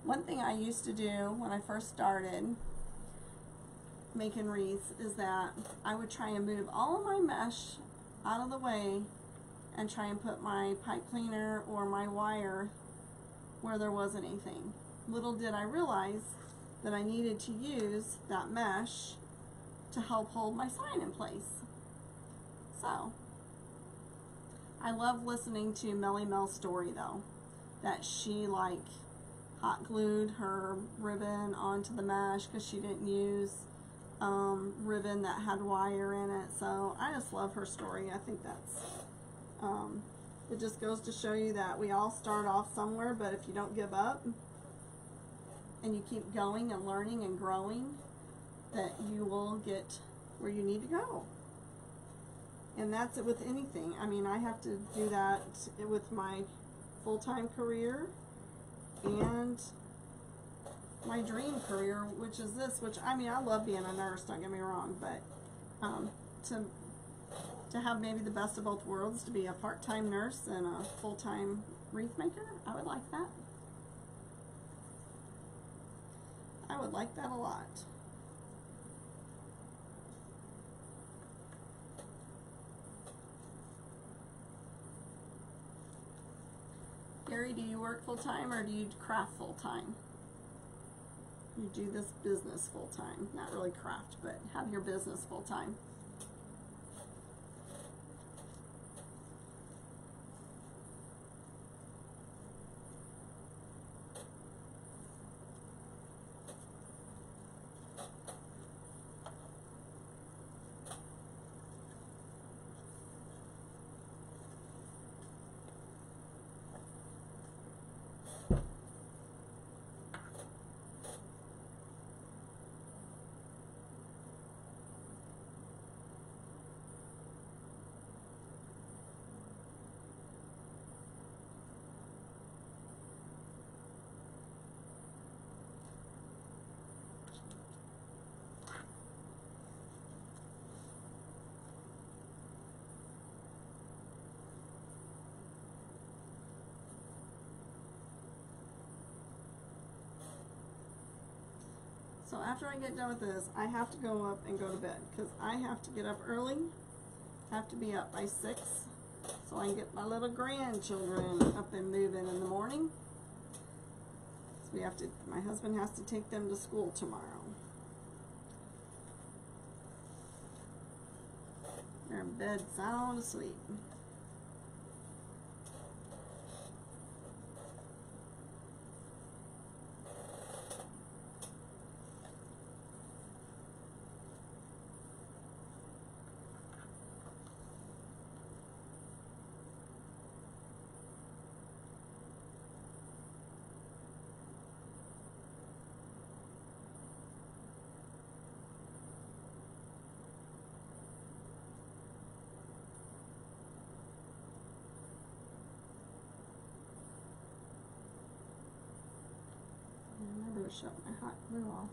[SPEAKER 1] One thing I used to do when I first started making wreaths is that I would try and move all of my mesh out of the way and try and put my pipe cleaner or my wire where there wasn't anything. Little did I realize that I needed to use that mesh to help hold my sign in place. So, I love listening to Melly Mel's story though, that she like hot glued her ribbon onto the mesh because she didn't use ribbon that had wire in it. So I just love her story. I think that's it just goes to show you that we all start off somewhere, but if you don't give up and you keep going and learning and growing, that you will get where you need to go. And that's it with anything. I mean, I have to do that with my full-time career and my dream career, which is this, which, I mean, I love being a nurse, don't get me wrong, but to have maybe the best of both worlds, to be a part-time nurse and a full-time wreath maker, I would like that. I would like that a lot. Gary, do you work full-time or do you craft full-time? You do this business full-time. Not really craft, but have your business full-time. So after I get done with this, I have to go up and go to bed because I have to get up early. Have to be up by 6 so I can get my little grandchildren up and moving in the morning. So we have to, my husband has to take them to school tomorrow. They're in bed sound asleep. I better shut my hot glue off.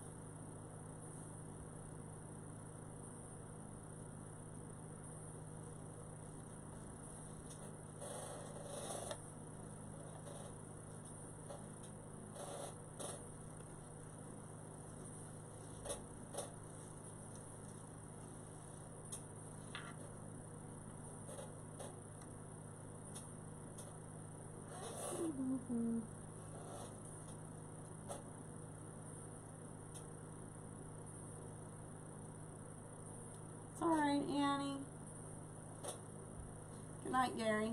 [SPEAKER 1] It's all right, Annie. Good night, Gary.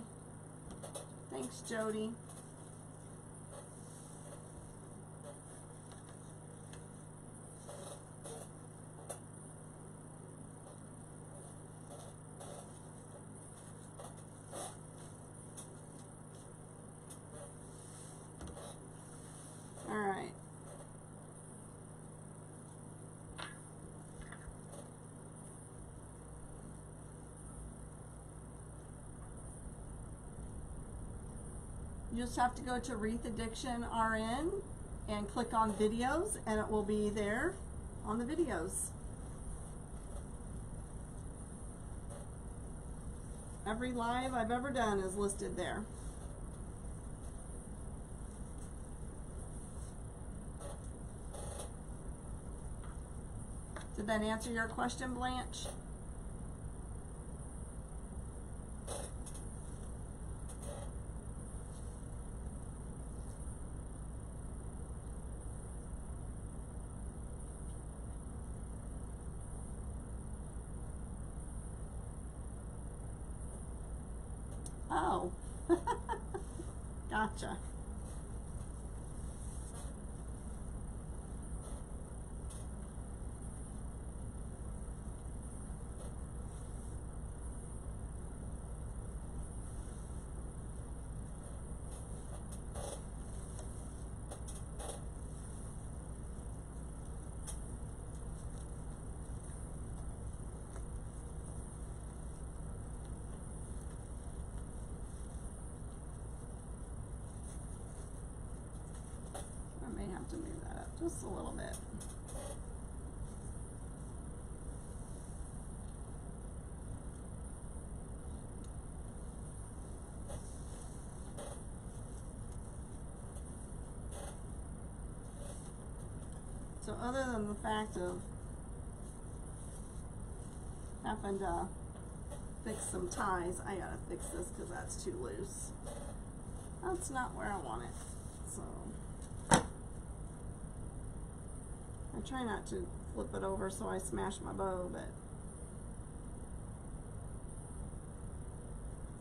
[SPEAKER 1] Thanks, Jody. All right. You just have to go to Wreath Addiction RN and click on videos, and it will be there on the videos. Every live I've ever done is listed there. Did that answer your question, Blanche? Oh, gotcha. I may have to move that up just a little bit. So other than the fact of having to fix some ties, I gotta fix this because that's too loose. That's not where I want it. So I try not to flip it over so I smash my bow, but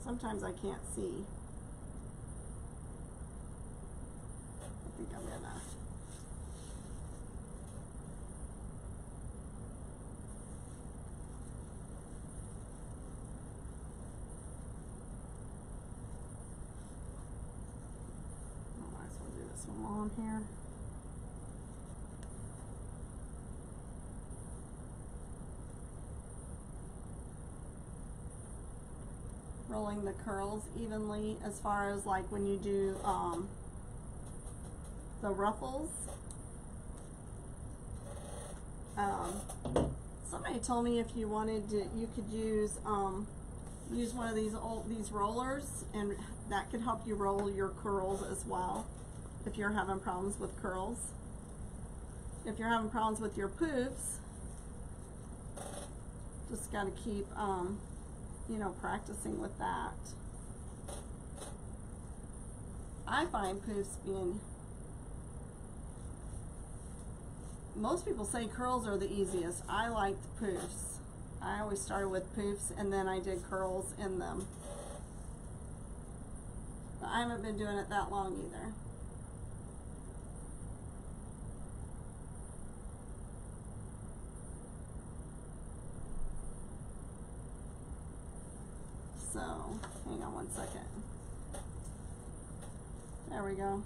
[SPEAKER 1] sometimes I can't see. I think I'm gonna this one on here. Rolling the curls evenly as far as like when you do the ruffles. Somebody told me if you wanted to, you could use one of these rollers, and that could help you roll your curls as well if you're having problems with curls. if you're having problems with your poofs, just got to keep, you know, practicing with that. I find poofs being, most people say curls are the easiest. I like the poofs. I always started with poofs and then I did curls in them. But I haven't been doing it that long either. So, hang on one second. There we go.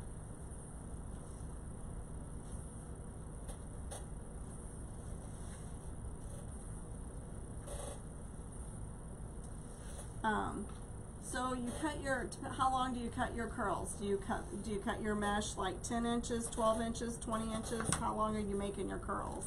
[SPEAKER 1] So you cut your, how long do you cut your curls? Do you cut your mesh like 10 inches, 12 inches, 20 inches? How long are you making your curls?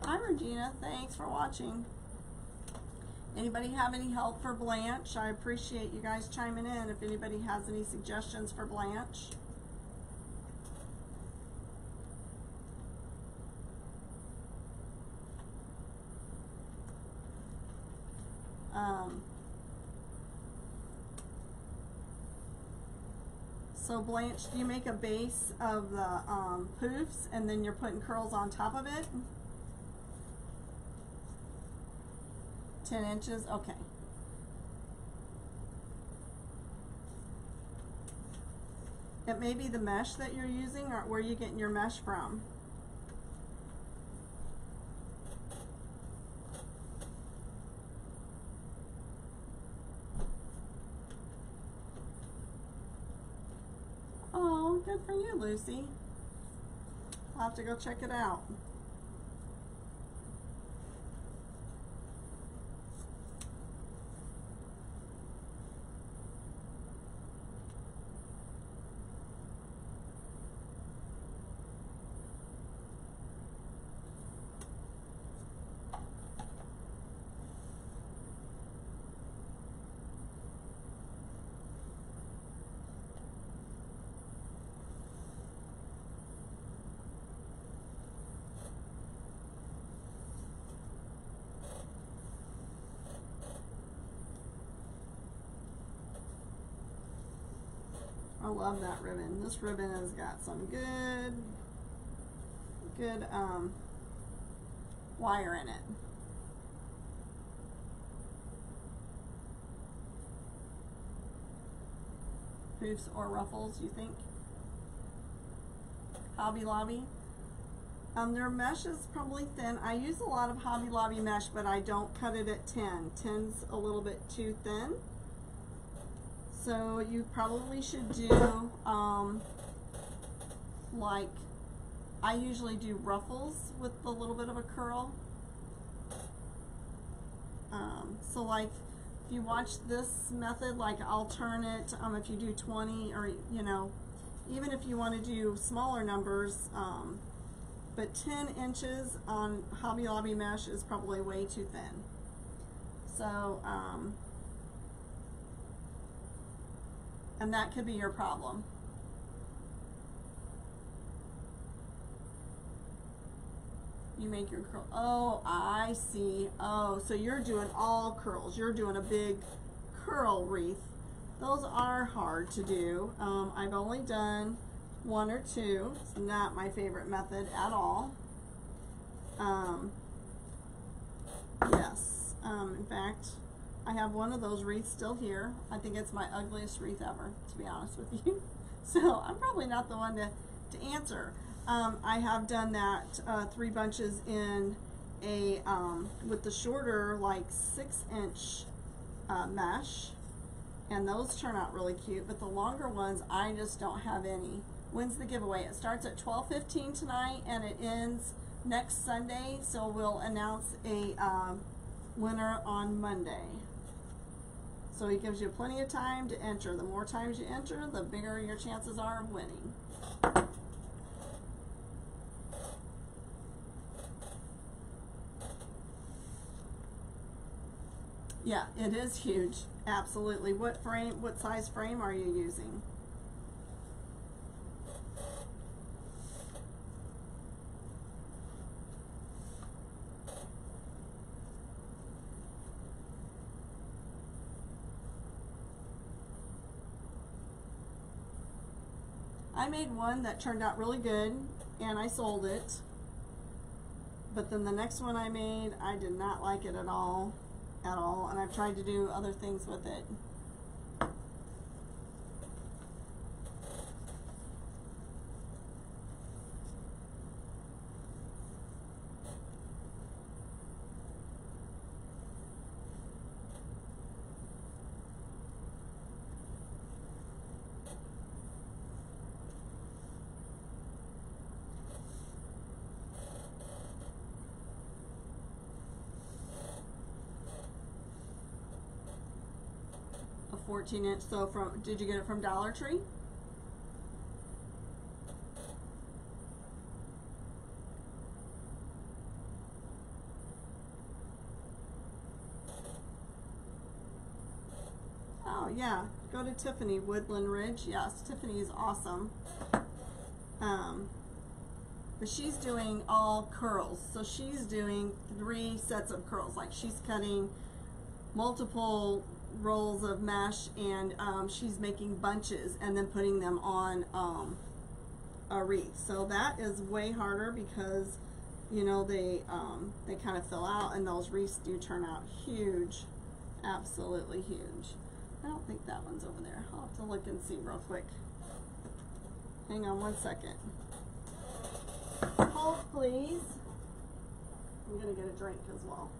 [SPEAKER 1] Hi Regina, thanks for watching. Anybody have any help for Blanche? I appreciate you guys chiming in if anybody has any suggestions for Blanche. So Blanche, do you make a base of the poofs and then you're putting curls on top of it? 10 inches, okay. It may be the mesh that you're using, or where are you getting your mesh from? Oh, good for you, Lucy. I'll have to go check it out. I love that ribbon. This ribbon has got some good wire in it. Poofs or ruffles, you think? Hobby Lobby. Their mesh is probably thin. I use a lot of Hobby Lobby mesh, but I don't cut it at 10. 10's a little bit too thin. So you probably should do, like, I usually do ruffles with a little bit of a curl. So like, if you watch this method, like I'll turn it, if you do 20 or, you know, even if you want to do smaller numbers, but 10 inches on Hobby Lobby mesh is probably way too thin. So, and that could be your problem. You make your curl. Oh, I see. Oh, so you're doing all curls. You're doing a big curl wreath. Those are hard to do. I've only done one or two. It's not my favorite method at all. Yes. In fact, I have one of those wreaths still here. I think it's my ugliest wreath ever, to be honest with you. So I'm probably not the one to answer. I have done that 3 bunches in a with the shorter, like 6-inch mesh, and those turn out really cute. But the longer ones, I just don't have any. When's the giveaway? It starts at 12:15 tonight, and it ends next Sunday. So we'll announce a winner on Monday. So it gives you plenty of time to enter. The more times you enter, the bigger your chances are of winning. Yeah, it is huge. Absolutely. What frame, what size frame are you using? I made one that turned out really good and I sold it. But then the next one I made, I did not like it at all, and I've tried to do other things with it. A 14-inch, so from, did you get it from Dollar Tree? Oh yeah, go to Tiffany, Woodland Ridge. Yes, Tiffany is awesome. But she's doing all curls, so she's doing 3 sets of curls. Like she's cutting multiple rolls of mesh, and she's making bunches and then putting them on a wreath. So that is way harder because, you know, they kind of fill out, and those wreaths do turn out huge, absolutely huge. I don't think that one's over there. I'll have to look and see real quick. Hang on one second. Hold please. I'm gonna get a drink as well.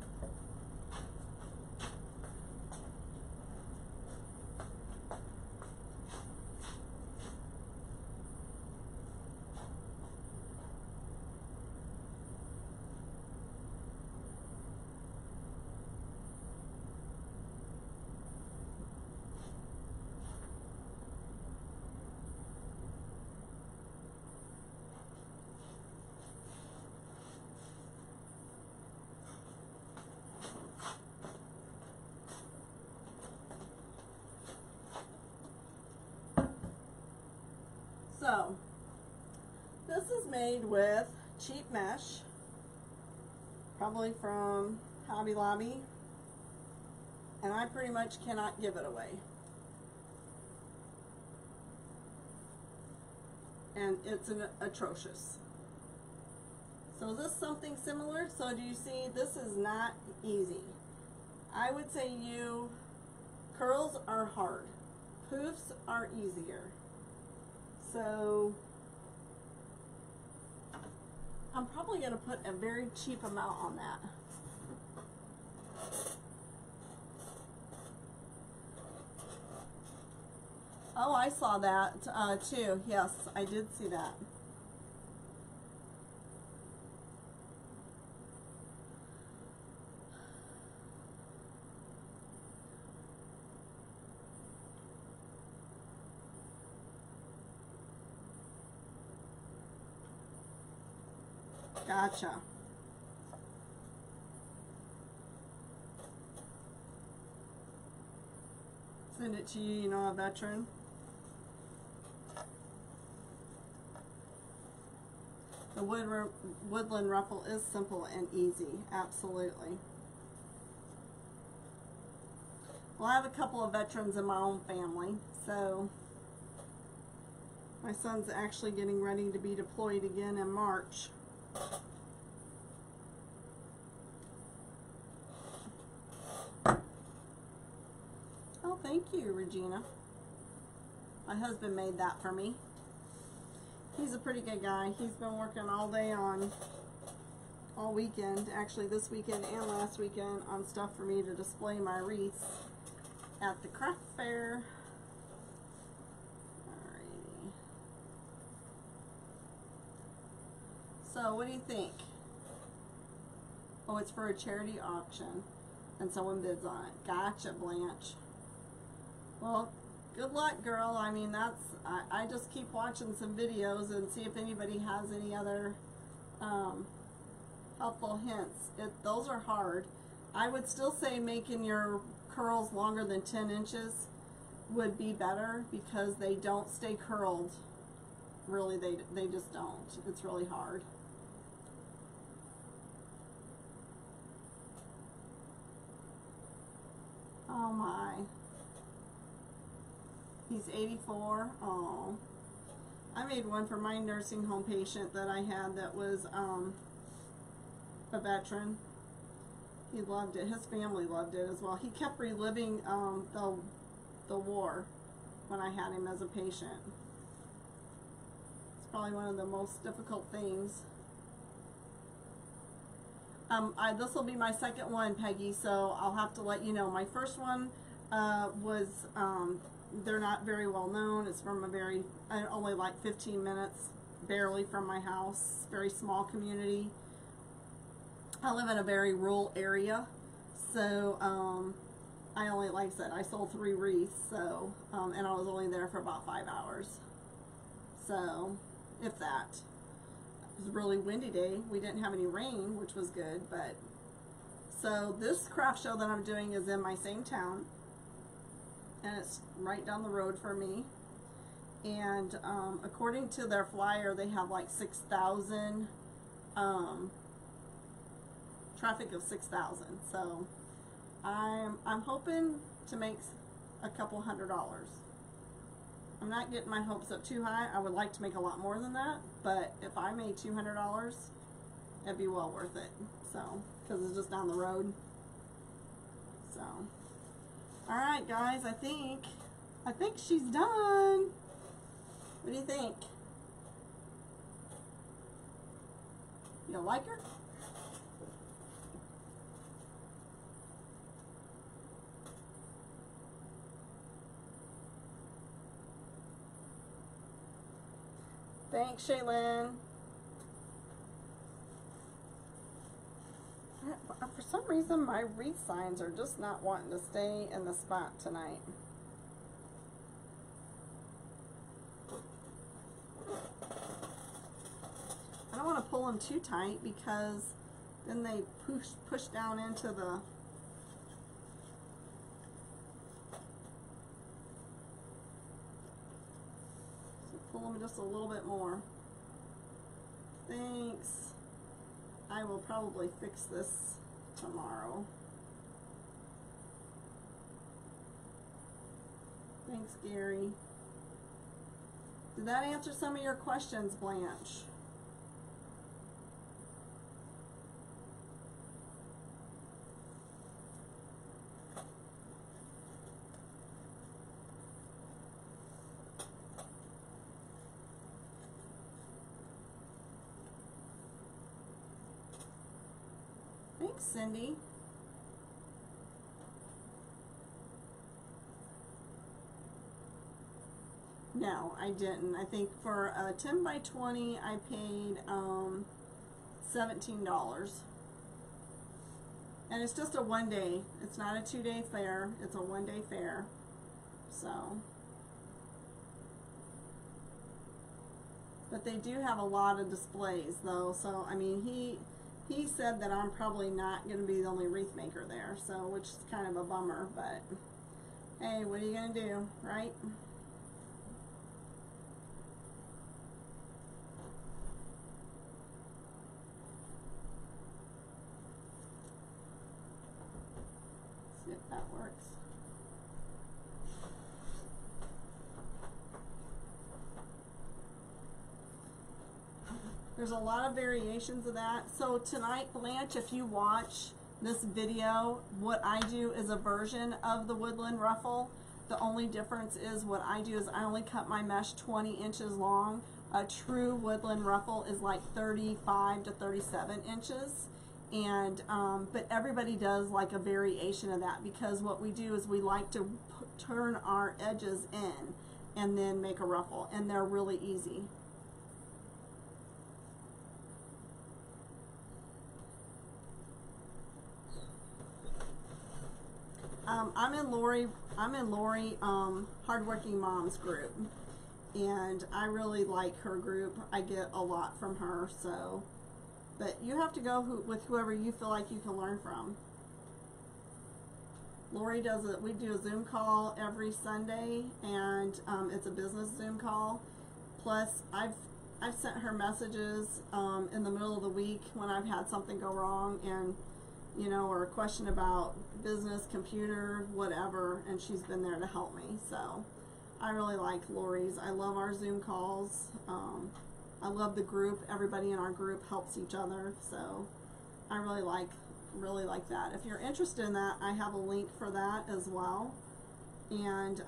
[SPEAKER 1] So, this is made with cheap mesh, probably from Hobby Lobby, and I pretty much cannot give it away. And it's atrocious. So is this something similar? So do you see, this is not easy. I would say curls are hard. Poofs are easier. So I'm probably going to put a very cheap amount on that. Oh, I saw that too. Yes, I did see that. Gotcha. Send it to you, you know, a veteran. The woodland ruffle is simple and easy, absolutely. Well, I have a couple of veterans in my own family, so my son's actually getting ready to be deployed again in March. Oh, thank you, Regina. My husband made that for me. He's a pretty good guy. He's been working all day all weekend, actually this weekend and last weekend, on stuff for me to display my wreaths at the craft fair. Alrighty. So what do you think? Oh, it's for a charity auction and someone bids on it. Gotcha, Blanche. Well, good luck, girl. I mean, I just keep watching some videos and see if anybody has any other helpful hints. Those are hard. I would still say making your curls longer than 10 inches would be better, because they don't stay curled. Really, they just don't. It's really hard. Oh my. He's 84. Oh. I made one for my nursing home patient that I had that was a veteran. He loved it. His family loved it as well. He kept reliving the war when I had him as a patient. It's probably one of the most difficult things. This will be my second one, Peggy, so I'll have to let you know. My first one was, they're not very well known. It's from only like 15 minutes, barely from my house, very small community. I live in a very rural area, so I only, like I said, I sold 3 wreaths, so, and I was only there for about 5 hours. So, if that. It was a really windy day. We didn't have any rain, which was good, but so this craft show that I'm doing is in my same town, and it's right down the road for me. And according to their flyer, they have like 6,000 traffic of 6,000. So I'm hoping to make a couple $100. I'm not getting my hopes up too high. I would like to make a lot more than that, but if I made $200, it'd be well worth it. So, because it's just down the road. So, all right, guys. I think she's done. What do you think? You like her? Thanks, Shaylin. For some reason, my wreath signs are just not wanting to stay in the spot tonight. I don't want to pull them too tight, because then they push down into the... Pull them just a little bit more. Thanks. I will probably fix this tomorrow. Thanks, Gary. Did that answer some of your questions, Blanche? Thanks, Cindy. No, I didn't. I think for a 10 by 20, I paid $17. And it's just a one day. It's not a 2-day fair. It's a 1-day fair. So. But they do have a lot of displays, though. So, I mean, he said that I'm probably not going to be the only wreath maker there, so, which is kind of a bummer, but hey, what are you going to do, right? See if that works. There's a lot of variations of that. So tonight, Blanche, if you watch this video, what I do is a version of the woodland ruffle. The only difference is what I do is I only cut my mesh 20 inches long. A true woodland ruffle is like 35 to 37 inches. And but everybody does like a variation of that, because what we do is we like to turn our edges in and then make a ruffle, and they're really easy. I'm in Lori Hardworking Moms group, and I really like her group. I get a lot from her, so, but you have to go with whoever you feel like you can learn from. Lori does it. We do a Zoom call every Sunday, and it's a business Zoom call. Plus, I've sent her messages in the middle of the week when I've had something go wrong, and or a question about business, computer, whatever, and she's been there to help me. So I really like Lori's. I love our Zoom calls. I love the group. Everybody in our group helps each other. So I really like that. If you're interested in that, I have a link for that as well. And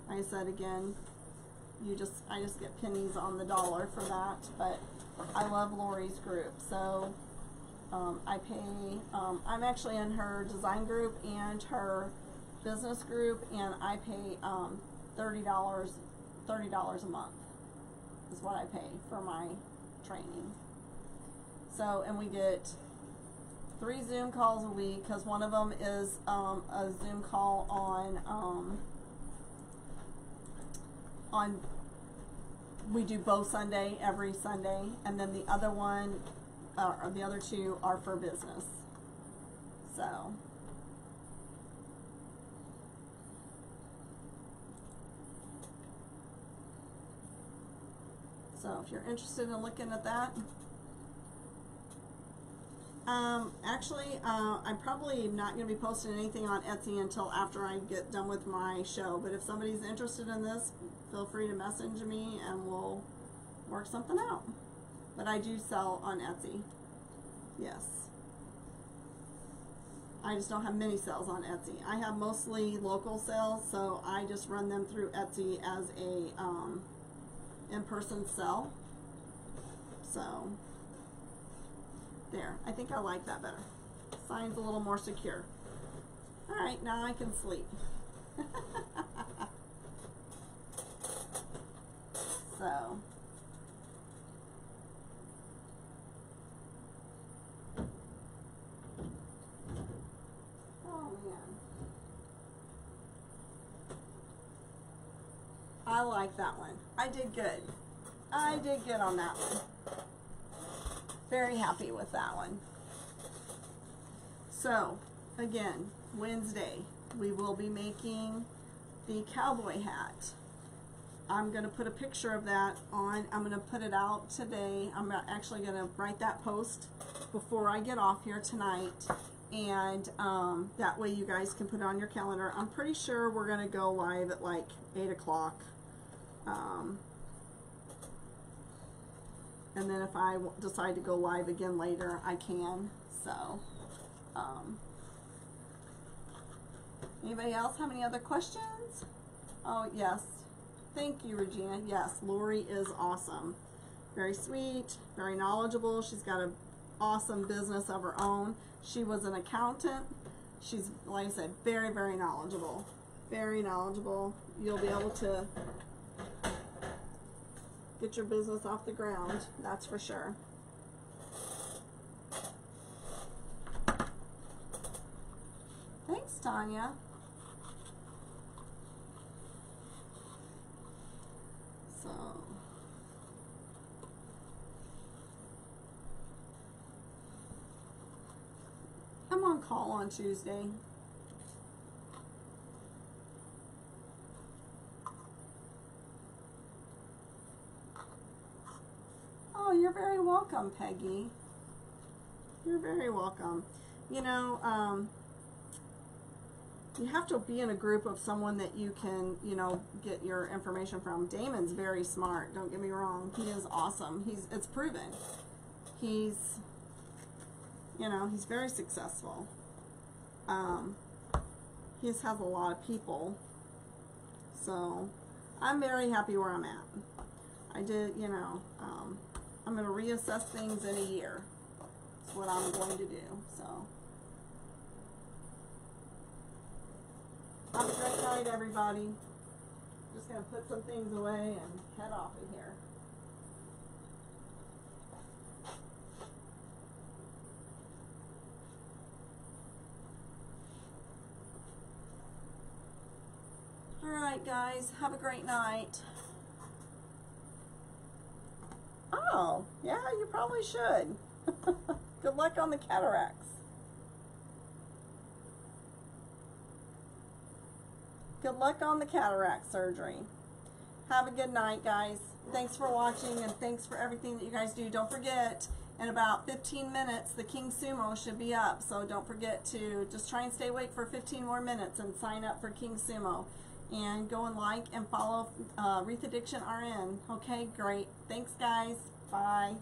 [SPEAKER 1] like I said again, I just get pennies on the dollar for that. But I love Lori's group. So I pay, I'm actually in her design group and her business group, and I pay $30 a month is what I pay for my training. So, and we get 3 Zoom calls a week, because one of them is a Zoom call on we do both Sunday, every Sunday, and then the other one, or the other 2 are for business. So if you're interested in looking at that, actually, I'm probably not going to be posting anything on Etsy until after I get done with my show. But if somebody's interested in this, feel free to message me and we'll work something out. But I do sell on Etsy. Yes. I just don't have many sales on Etsy. I have mostly local sales, so I just run them through Etsy as a in-person sell. So there. I think I like that better. Sign's a little more secure. Alright, now I can sleep. So oh man, I like that one. I did good. I did good on that one. Very happy with that one. So again, Wednesday we will be making the cowboy hat. I'm going to put a picture of that on. I'm going to put it out today. I'm actually going to write that post before I get off here tonight, and that way you guys can put it on your calendar. I'm pretty sure we're going to go live at like 8 o'clock. And then if I decide to go live again later, I can. So, anybody else have any other questions? Oh, yes. Thank you, Regina. Yes, Lori is awesome. Very sweet, very knowledgeable. She's got an awesome business of her own. She was an accountant. She's, like I said, very, very knowledgeable. Very knowledgeable. You'll be able to get your business off the ground, that's for sure. Thanks, Tanya. So I'm on call on Tuesday. Oh, you're very welcome, Peggy. You're very welcome. You know, you have to be in a group of someone that you can, get your information from. Damon's very smart, don't get me wrong. He is awesome. It's proven. He's very successful. He just has a lot of people. So, I'm very happy where I'm at. I did, I'm going to reassess things in a year. That's what I'm going to do. So, have a great night, everybody. Just going to put some things away and head off of here. Alright, guys. Have a great night. Oh, yeah, you probably should. Good luck on the cataracts. Good luck on the cataract surgery. Have a good night, guys. Thanks for watching, and thanks for everything that you guys do. Don't forget, in about 15 minutes, the King Sumo should be up. So don't forget to just try and stay awake for 15 more minutes and sign up for King Sumo. And go and like and follow Wreath Addiction RN. Okay, great. Thanks, guys. Bye.